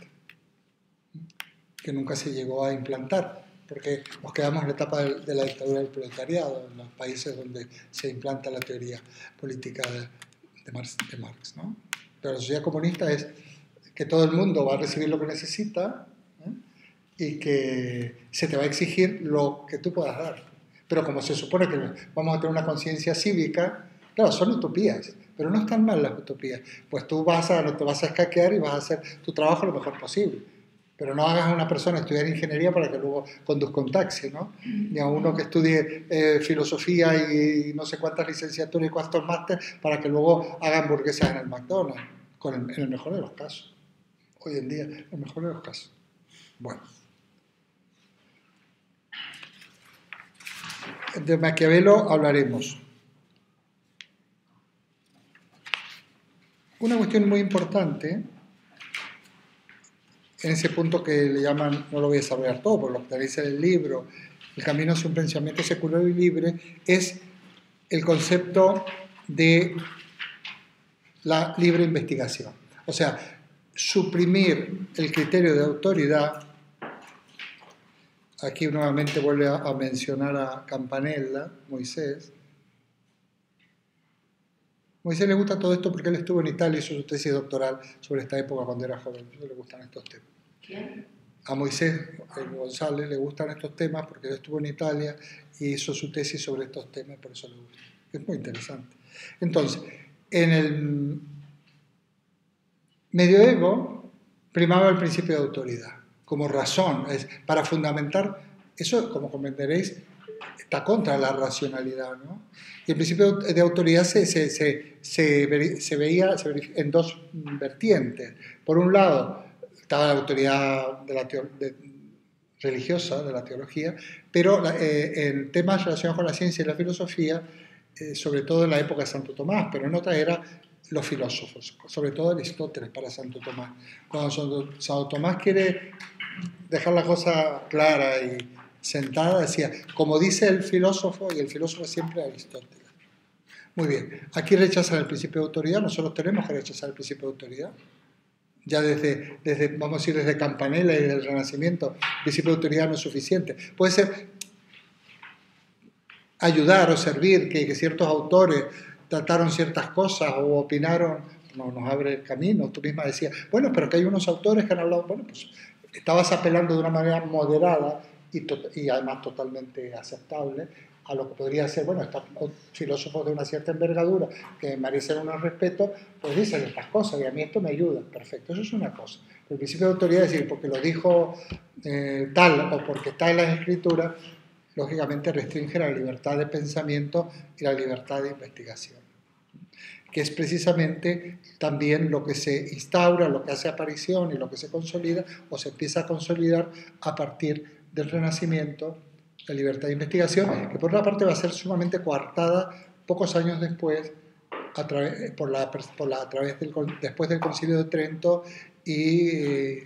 que nunca se llegó a implantar, porque nos quedamos en la etapa de la dictadura del proletariado, en los países donde se implanta la teoría política de Marx, ¿no? Pero la sociedad comunista es que todo el mundo va a recibir lo que necesita y que se te va a exigir lo que tú puedas dar. Pero como se supone que vamos a tener una conciencia cívica, Claro, son utopías, pero no están mal las utopías. Pues tú no te vas a escaquear y vas a hacer tu trabajo lo mejor posible. Pero no hagas a una persona estudiar ingeniería para que luego conduzca un taxi, ¿no? Ni a uno que estudie filosofía y no sé cuántas licenciaturas y cuántos máster para que luego haga hamburguesas en el McDonald's, en el mejor de los casos. Hoy en día, en el mejor de los casos. Bueno. De Maquiavelo hablaremos. Una cuestión muy importante, en ese punto que le llaman, no lo voy a desarrollar todo, porque lo que dice el libro, el camino hacia un pensamiento secular y libre, es el concepto de la libre investigación. O sea, suprimir el criterio de autoridad. Aquí nuevamente vuelve a mencionar a Campanella, Moisés. Moisés le gusta todo esto porque él estuvo en Italia y hizo su tesis doctoral sobre esta época cuando era joven. A él le gustan estos temas. ¿Quién? A Moisés González le gustan estos temas porque él estuvo en Italia y hizo su tesis sobre estos temas, por eso le gusta. Es muy interesante. Entonces, en el medioevo primaba el principio de autoridad como razón, para fundamentar, eso como comprenderéis, está contra la racionalidad, ¿no? Y el principio de autoridad se veía en dos vertientes. Por un lado, estaba la autoridad religiosa, de la teología, pero en temas relacionados con la ciencia y la filosofía, sobre todo en la época de Santo Tomás, pero en otra era los filósofos, sobre todo Aristóteles para Santo Tomás. Cuando Santo Tomás quiere dejar la cosa clara y sentada, decía, como dice el filósofo, y el filósofo siempre Aristóteles. Muy bien, aquí rechazan el principio de autoridad, nosotros tenemos que rechazar el principio de autoridad. Ya desde vamos a decir, desde Campanella y desde el Renacimiento, el principio de autoridad no es suficiente. Puede ser ayudar o servir que ciertos autores trataron ciertas cosas o opinaron, nos abre el camino. Tú misma decías, bueno, pero que hay unos autores que han hablado, bueno, pues estabas apelando de una manera moderada y además totalmente aceptable a lo que podría ser, bueno, estos filósofos de una cierta envergadura que merecen un respeto, pues dicen estas cosas y a mí esto me ayuda, perfecto, eso es una cosa. El principio de autoridad es decir, porque lo dijo tal o porque está en las escrituras, lógicamente restringe la libertad de pensamiento y la libertad de investigación, que es precisamente también lo que se instaura, lo que hace aparición y lo que se consolida o se empieza a consolidar a partir del Renacimiento, la libertad de investigación, que por una parte va a ser sumamente coartada pocos años después, después del Concilio de Trento y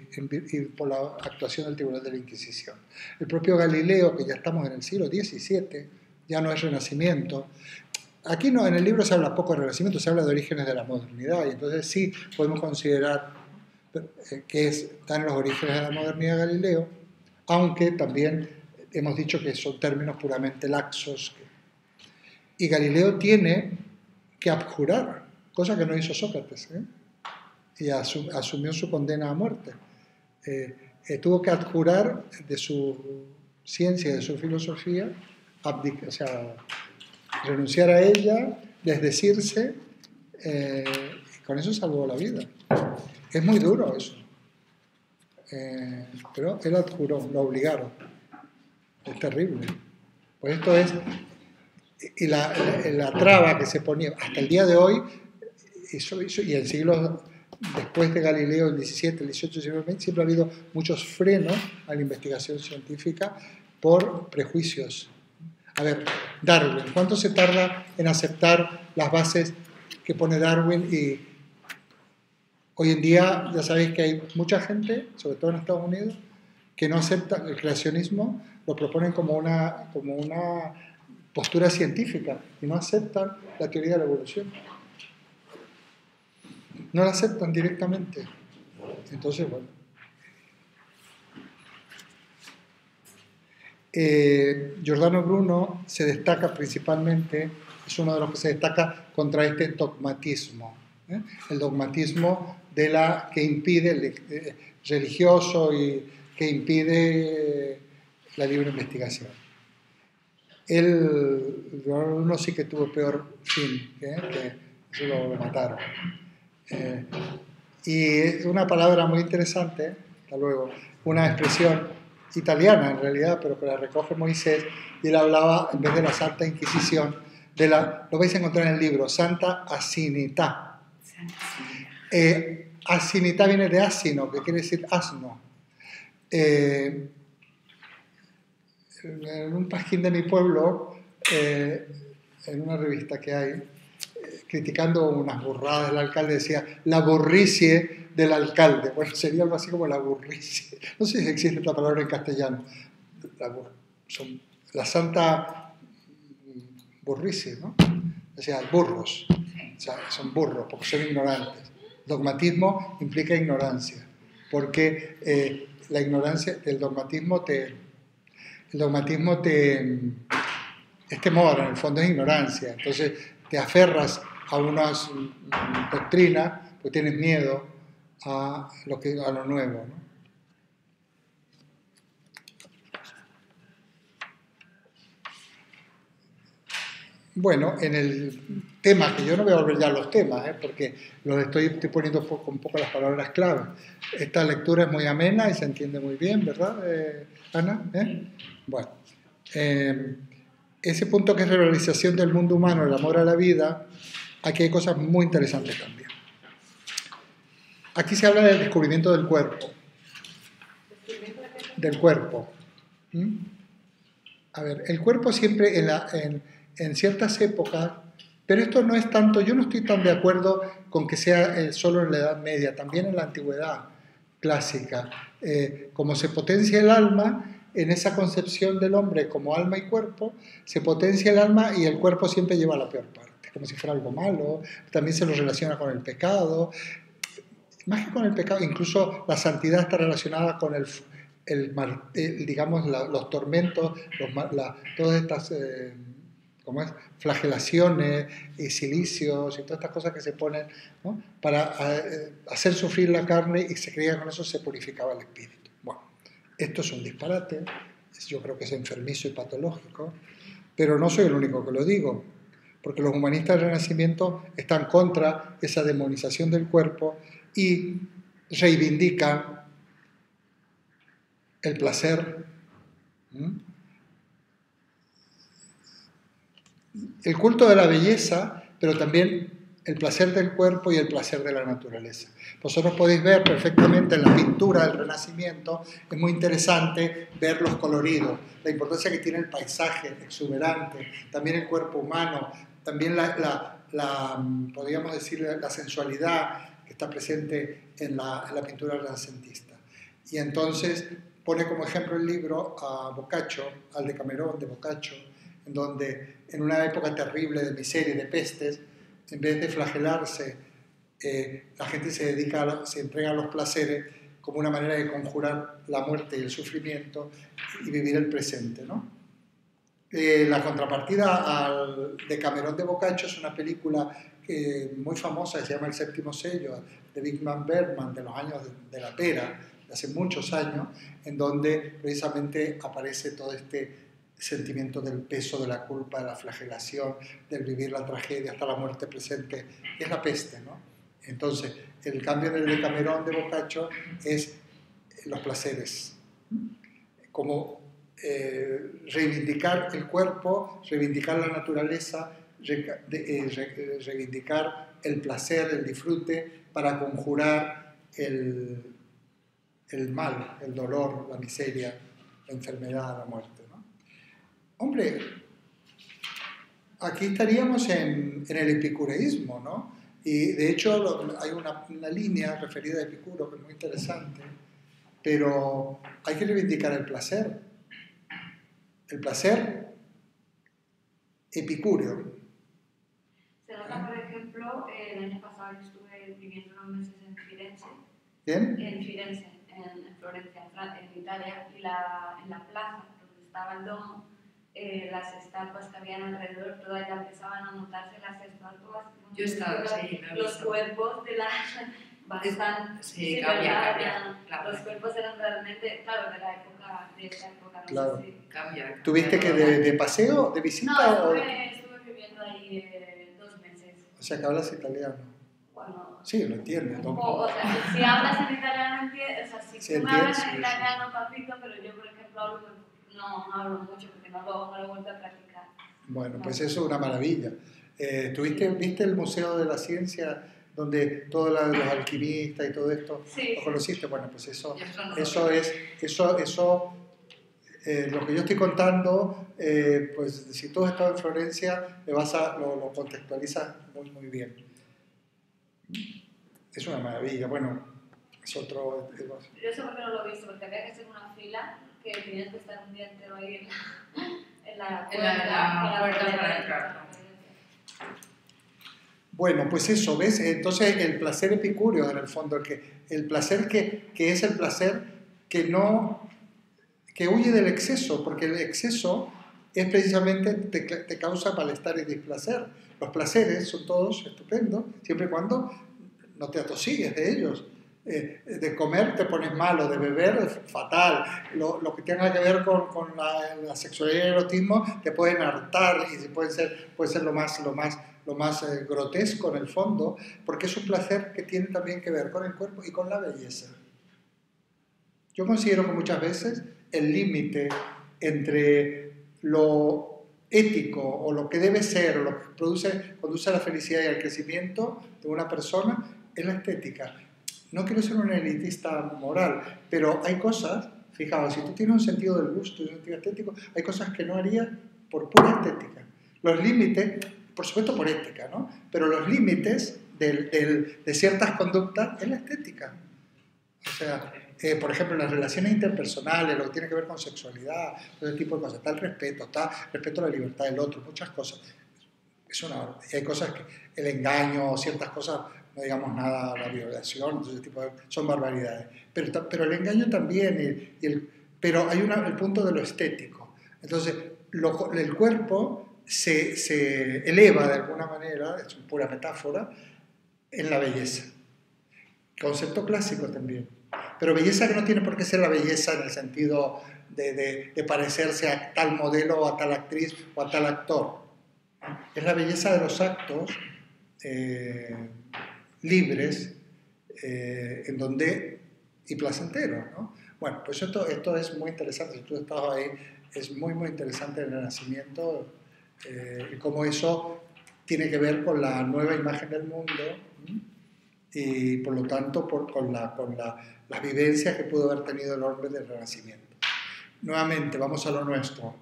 por la actuación del Tribunal de la Inquisición. El propio Galileo, que ya estamos en el siglo XVII, ya no es Renacimiento. Aquí no, en el libro se habla poco de Renacimiento, se habla de orígenes de la modernidad, y entonces sí podemos considerar que están en los orígenes de la modernidad Galileo, aunque también hemos dicho que son términos puramente laxos. Y Galileo tiene que abjurar, cosa que no hizo Sócrates, y asumió su condena a muerte. Tuvo que abjurar de su ciencia, de su filosofía, o sea, renunciar a ella, desdecirse, y con eso salvó la vida. Es muy duro eso. Pero él abjuró, lo obligaron. Es terrible. Pues esto es, y la traba que se ponía hasta el día de hoy, y en siglos después de Galileo, el XVII, el XVIII, el siglo XX, siempre ha habido muchos frenos a la investigación científica por prejuicios. A ver, Darwin, ¿cuánto se tarda en aceptar las bases que pone Darwin? Y hoy en día ya sabéis que hay mucha gente, sobre todo en Estados Unidos, que no acepta el creacionismo, lo proponen como una postura científica y no aceptan la teoría de la evolución. No la aceptan directamente. Entonces, bueno. Giordano Bruno se destaca principalmente, es uno de los que se destaca contra este dogmatismo, el dogmatismo que impide religioso y que impide la libre investigación. uno sí que tuvo peor fin, que eso lo mataron. Y es una palabra muy interesante, hasta luego, una expresión italiana en realidad, pero que la recoge Moisés, y él hablaba, en vez de la Santa Inquisición, lo vais a encontrar en el libro, Santa Asinità. Asinità viene de asino, que quiere decir asno. En un pasquín de mi pueblo, en una revista que hay, criticando unas burradas del alcalde, decía la burricie del alcalde. Bueno, sería algo así como la burricie. No sé si existe esta palabra en castellano. La santa burricie, ¿no? O sea, burros. O sea, son burros porque son ignorantes. Dogmatismo implica ignorancia, porque la ignorancia, el dogmatismo es temor, en el fondo es ignorancia. Entonces te aferras a una doctrina pues tienes miedo a lo nuevo, ¿no? Bueno, en el tema, que yo no voy a volver ya a los temas, porque los estoy poniendo un poco las palabras clave. Esta lectura es muy amena y se entiende muy bien, ¿verdad, Ana? Bueno, ese punto que es la realización del mundo humano, el amor a la vida, aquí hay cosas muy interesantes también. Aquí se habla del descubrimiento del cuerpo. Del cuerpo. A ver, el cuerpo siempre en ciertas épocas, pero esto no es tanto, yo no estoy tan de acuerdo con que sea solo en la Edad Media, también en la Antigüedad clásica. Como se potencia el alma, en esa concepción del hombre como alma y cuerpo, se potencia el alma y el cuerpo siempre lleva la peor parte, como si fuera algo malo, también se lo relaciona con el pecado. Más que con el pecado, incluso la santidad está relacionada con digamos, los tormentos, todas estas ¿cómo es? Flagelaciones y silicios y todas estas cosas que se ponen, ¿no? Para hacer sufrir la carne, y se creía que con eso se purificaba el espíritu. Bueno, esto es un disparate, yo creo que es enfermizo y patológico, pero no soy el único que lo digo, porque los humanistas del Renacimiento están contra esa demonización del cuerpo y reivindican el placer, el culto de la belleza, pero también el placer del cuerpo y el placer de la naturaleza. Vosotros podéis ver perfectamente en la pintura del Renacimiento, es muy interesante ver los coloridos, la importancia que tiene el paisaje exuberante, también el cuerpo humano, también podríamos decir, la sensualidad que está presente en la pintura renacentista. Y entonces pone como ejemplo el libro a Boccaccio, al Decamerón de Boccaccio, en donde en una época terrible de miseria y de pestes, en vez de flagelarse, la gente se entrega a los placeres como una manera de conjurar la muerte y el sufrimiento y vivir el presente, ¿no? La contrapartida al Decamerón de Boccaccio es una película muy famosa que se llama El Séptimo Sello, de Ingmar Bergman, de los años de la pera, de hace muchos años, en donde precisamente aparece todo este sentimiento del peso, de la culpa, de la flagelación, del vivir la tragedia hasta la muerte presente, que es la peste, ¿no? Entonces, el cambio del Decamerón de Boccaccio es los placeres, como reivindicar el cuerpo, reivindicar la naturaleza, reivindicar el placer, el disfrute, para conjurar el mal, el dolor, la miseria, la enfermedad, la muerte, ¿no? Hombre, aquí estaríamos en el epicureísmo, ¿no? Y de hecho hay una línea referida a Epicuro que es muy interesante, pero hay que reivindicar el placer epicúreo. Se nota, por ejemplo, el año pasado yo estuve viviendo unos meses en Firenze. ¿Bien? En Firenze, en Florencia, en Italia, y en la plaza donde estaba el domo, las estatuas que habían alrededor, todas ya empezaban a notarse las estatuas. Yo estaba, sí, los cuerpos bastante. Sí, cambia. Claro. Los cuerpos eran realmente, claro, de esa época, no claro. sé si... Cambia. ¿Tuviste que de paseo, de visita? No, estuve viviendo ahí 2 meses. O sea, que hablas italiano. Bueno, sí, lo entiendo. O sea, si hablas en italiano, entiendes. O sea, si tú me hablas en italiano, papito, pero yo, por ejemplo, no hablo mucho porque no lo he vuelto a practicar. Bueno, pues eso es una maravilla. ¿Viste el Museo de la Ciencia donde todo lo de los alquimistas y todo esto? Sí. ¿Lo conociste? Bueno, pues eso es lo que yo estoy contando, pues si tú has estado en Florencia, lo contextualizas muy, muy bien. Es una maravilla. Bueno, es otro... Yo sé por qué no lo he visto, porque había que hacer una fila que tenías que estar un día entero ahí en la puerta para entrar. Bueno, pues eso, ¿ves? Entonces el placer epicúreo, en el fondo, el placer que es el placer que huye del exceso, porque el exceso es precisamente, te causa malestar y displacer. Los placeres son todos estupendos, siempre y cuando no te atosigues de ellos. De comer te pones malo, de beber es fatal. Lo que tenga que ver con la sexualidad y el erotismo te pueden hartar y puede ser lo más grotesco en el fondo, porque es un placer que tiene también que ver con el cuerpo y con la belleza. Yo considero que muchas veces el límite entre lo ético o lo que debe ser o lo que conduce a la felicidad y al crecimiento de una persona es la estética. No quiero ser un elitista moral, pero hay cosas, fijaos, si tú tienes un sentido del gusto y un sentido estético, hay cosas que no haría por pura estética. Los límites, por supuesto por ética, ¿no? Pero los límites de ciertas conductas es la estética. O sea, por ejemplo, en las relaciones interpersonales, lo que tiene que ver con sexualidad, todo ese tipo de cosas, está el respeto a la libertad del otro, muchas cosas. Y hay cosas el engaño, ciertas cosas, no digamos nada, la violación, ese tipo son barbaridades. Pero el engaño también, pero hay el punto de lo estético. Entonces, el cuerpo se eleva de alguna manera, es una pura metáfora, en la belleza. Concepto clásico también. Pero belleza que no tiene por qué ser la belleza en el sentido de parecerse a tal modelo o a tal actriz o a tal actor. Es la belleza de los actos libres y placenteros, ¿no? Bueno, pues esto es muy interesante. Si tú has estado ahí, es muy, muy interesante el Renacimiento y cómo eso tiene que ver con la nueva imagen del mundo y por lo tanto con las vivencias que pudo haber tenido el hombre del Renacimiento. Nuevamente, vamos a lo nuestro.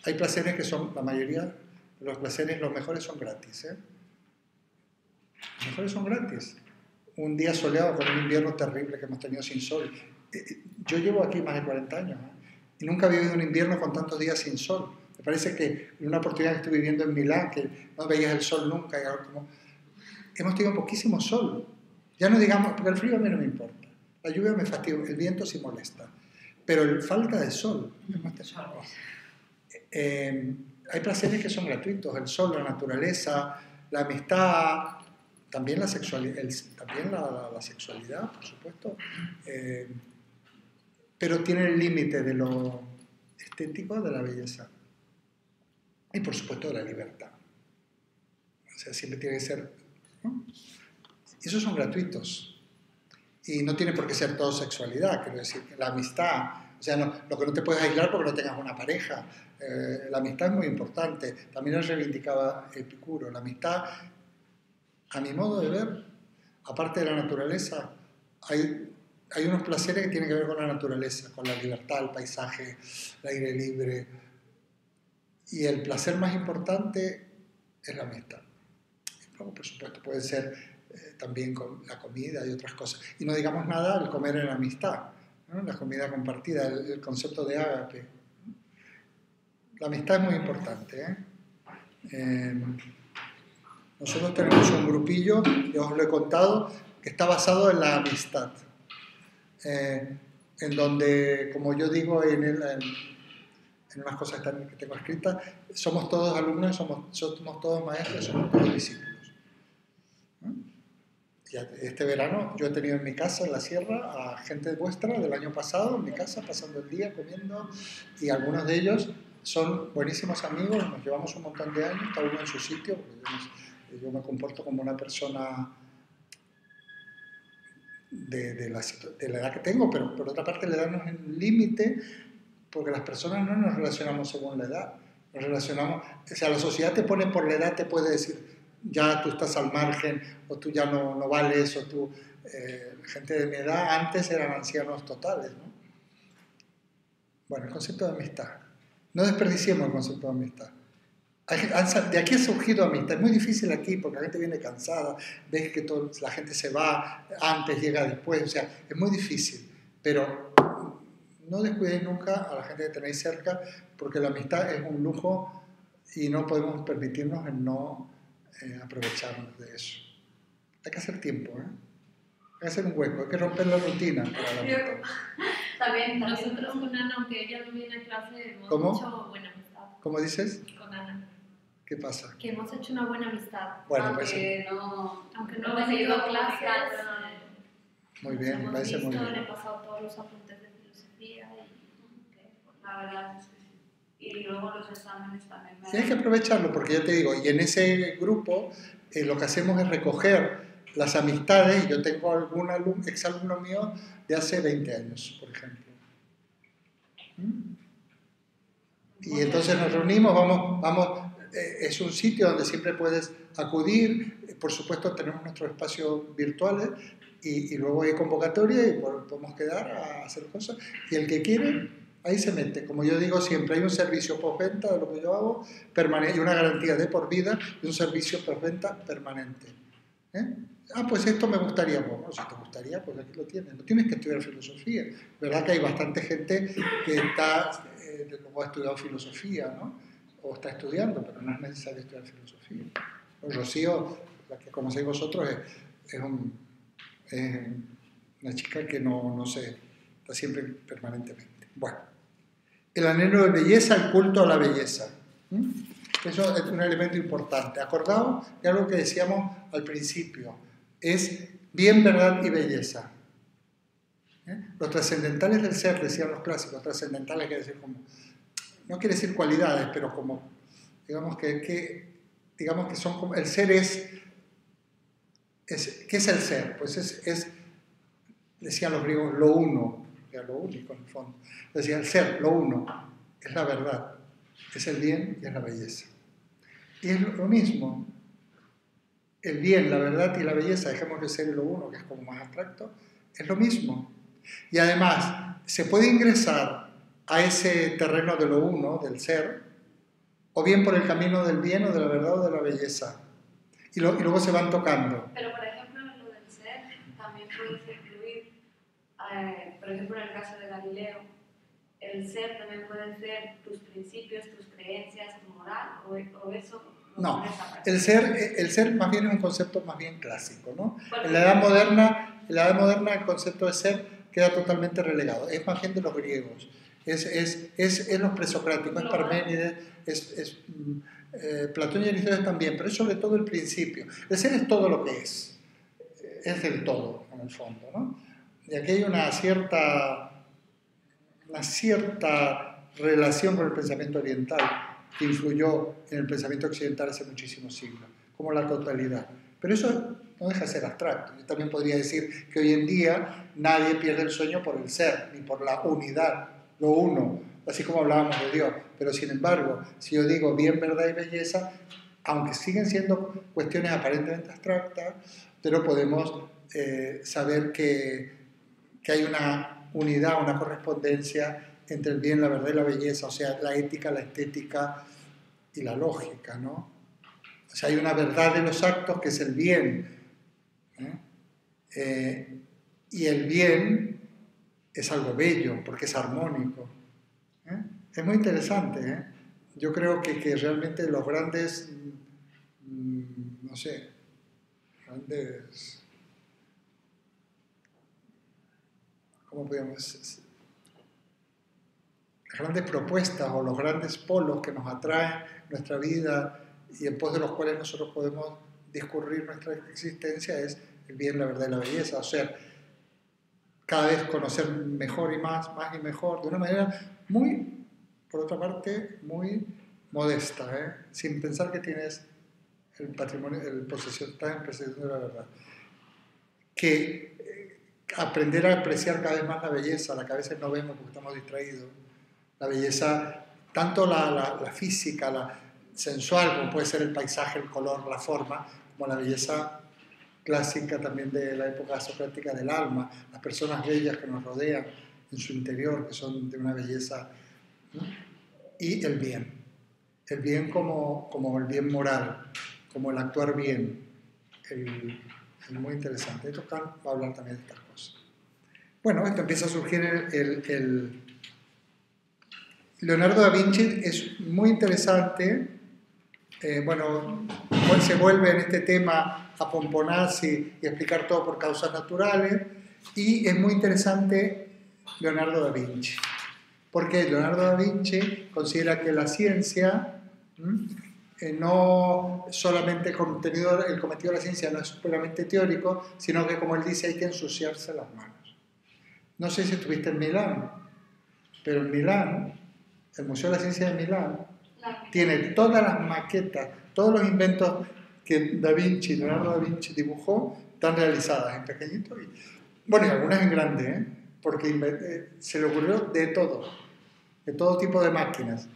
Hay placeres que son, la mayoría de los placeres, los mejores son gratis. Los mejores son gratis. Un día soleado con un invierno terrible que hemos tenido sin sol. Yo llevo aquí más de 40 años y nunca había vivido un invierno con tantos días sin sol. Me parece que en una oportunidad que estuve viviendo en Milán, que no veías el sol nunca, y ahora hemos tenido poquísimo sol. Ya no digamos, porque el frío a mí no me importa. La lluvia me fastidia, el viento sí molesta. Pero falta de sol. Hay placeres que son gratuitos, el sol, la naturaleza, la amistad, también la sexualidad, la sexualidad, por supuesto, pero tiene el límite de lo estético, de la belleza y por supuesto de la libertad. O sea, siempre tiene que ser, ¿no? Esos son gratuitos y no tiene por qué ser todo sexualidad, quiero decir, la amistad, o sea, lo que no te puedes aislar porque no tengas una pareja. La amistad es muy importante, también lo reivindicaba Epicuro. La amistad, a mi modo de ver, aparte de la naturaleza, hay unos placeres que tienen que ver con la naturaleza, con la libertad, el paisaje, el aire libre. Y el placer más importante es la amistad. Luego, por supuesto, puede ser también con la comida y otras cosas. Y no digamos nada, el comer en amistad, ¿no? La comida compartida, el concepto de ágape. La amistad es muy importante, nosotros tenemos un grupillo, yo os lo he contado, que está basado en la amistad. En donde, como yo digo en unas cosas que tengo escritas, somos todos alumnos, somos todos maestros, somos todos discípulos. este verano yo he tenido en mi casa, en la sierra, a gente vuestra del año pasado, en mi casa, pasando el día, comiendo, y algunos de ellos son buenísimos amigos, nos llevamos un montón de años, cada uno en su sitio, porque yo me comporto como una persona de la edad que tengo, pero por otra parte la edad no es un límite, porque las personas no nos relacionamos según la edad, nos relacionamos, o sea, la sociedad te pone por la edad, te puede decir, ya tú estás al margen, o tú ya no vales, o tú, gente de mi edad antes eran ancianos totales, ¿no? Bueno, el concepto de amistad, no desperdiciemos el concepto de amistad. De aquí ha surgido amistad, es muy difícil aquí porque la gente viene cansada, ves que la gente se va antes, llega después, o sea, es muy difícil, pero no descuidéis nunca a la gente que tenéis cerca porque la amistad es un lujo y no podemos permitirnos el no aprovecharnos de eso. Hay que hacer tiempo, ¿eh? Hay que hacer un hueco, hay que romper la rutina para la amistad. También. Nosotros con Ana, aunque ella no viene a clase, hemos ¿Cómo? hecho buena amistad. ¿Cómo dices? Con Ana. ¿Qué pasa? Que hemos hecho una buena amistad. Bueno, aunque Aunque no no he hemos ido a comunicar, clases, muy bien, me hemos parece visto, muy bien. le he pasado todos los apuntes de filosofía la verdad es que sí. Y luego los exámenes también. Y hay que aprovecharlo porque ya te digo, y en ese grupo lo que hacemos es recoger las amistades, y yo tengo algún exalumno mío de hace 20 años, por ejemplo. Y entonces nos reunimos, vamos, es un sitio donde siempre puedes acudir, por supuesto tenemos nuestros espacios virtuales y luego hay convocatoria y podemos quedar a hacer cosas, y el que quiere, ahí se mete. Como yo digo siempre, hay un servicio postventa de lo que yo hago permanente, y una garantía de por vida y un servicio postventa permanente. Pues esto me gustaría. Bueno, si te gustaría, pues aquí lo tienes. No tienes que estudiar filosofía. Verdad que hay bastante gente que está, luego ha estudiado filosofía, ¿no? O está estudiando, pero no es necesario estudiar filosofía. Rocío, la que conocéis vosotros, es una chica que no sé, está siempre permanentemente. Bueno, el anhelo de belleza, el culto a la belleza. Eso es un elemento importante. Acordaos de algo que decíamos al principio, es bien, verdad y belleza. Los trascendentales del ser, decían los clásicos, trascendentales quiere decir como, no quiere decir cualidades, pero como, digamos que son como, el ser ¿qué es el ser? Pues es decían los griegos, lo uno, ya lo único en el fondo. Decía, el ser, lo uno, es la verdad, es el bien y es la belleza. Y es lo mismo, el bien, la verdad y la belleza, dejemos de ser lo uno, que es como más abstracto, es lo mismo. Y además, se puede ingresar a ese terreno de lo uno, del ser, o bien por el camino del bien o de la verdad o de la belleza. Y luego se van tocando. Pero, por ejemplo, en lo del ser, también puedes incluir, por ejemplo, en el caso de Galileo, el ser también puede ser tus principios, tus creencias, tu moral, o eso. No, el ser más bien es un concepto más bien clásico, ¿no? En la Edad Moderna el concepto de ser queda totalmente relegado, es más bien de los griegos, es los presocráticos, es Parménides, Platón y Aristóteles también, pero es sobre todo el principio. El ser es todo lo que es del todo, en el fondo, ¿no? Y aquí hay una cierta relación con el pensamiento oriental, que influyó en el pensamiento occidental hace muchísimos siglos, como la totalidad. Pero eso no deja de ser abstracto. Yo también podría decir que hoy en día nadie pierde el sueño por el ser, ni por la unidad, lo uno, así como hablábamos de Dios. Pero sin embargo, si yo digo bien, verdad y belleza, aunque siguen siendo cuestiones aparentemente abstractas, pero podemos saber que hay una unidad, una correspondencia entre el bien, la verdad y la belleza, o sea, la ética, la estética y la lógica, ¿no? O sea, hay una verdad de los actos que es el bien, y el bien es algo bello, porque es armónico. Es muy interesante, Yo creo que realmente los grandes, no sé, ¿cómo podemos decir? Las grandes propuestas o los grandes polos que nos atraen nuestra vida y en pos de los cuales nosotros podemos discurrir nuestra existencia es el bien, la verdad y la belleza. O sea, cada vez conocer mejor y más y mejor, de una manera muy, por otra parte, muy modesta, sin pensar que tienes el patrimonio, estás en posesión de la verdad. Que aprender a apreciar cada vez más la belleza, la que a veces no vemos porque estamos distraídos, la belleza, tanto la física, la sensual, como puede ser el paisaje, el color, la forma, como la belleza clásica también de la época socrática del alma, las personas bellas que nos rodean en su interior, que son de una belleza, ¿no? Y el bien como el bien moral, como el actuar bien, es muy interesante. Esto va a hablar también de estas cosas. Bueno, esto empieza a surgir Leonardo da Vinci es muy interesante. Bueno, se vuelve en este tema a pomponarse y explicar todo por causas naturales, y es muy interesante Leonardo da Vinci, porque Leonardo da Vinci considera que la ciencia no solamente el cometido de la ciencia no es puramente teórico, sino que, como él dice, hay que ensuciarse las manos. No sé si estuviste en Milán, pero en Milán, el Museo de la Ciencia de Milán tiene todas las maquetas, todos los inventos que Leonardo da Vinci dibujó, están realizadas en pequeñito, y algunas en grande, porque se le ocurrió de todo tipo de máquinas.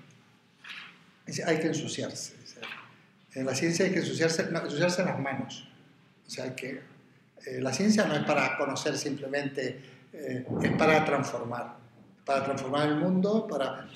Hay que ensuciarse. En la ciencia hay que ensuciarse las manos. O sea, la ciencia no es para conocer simplemente, es para transformar el mundo, para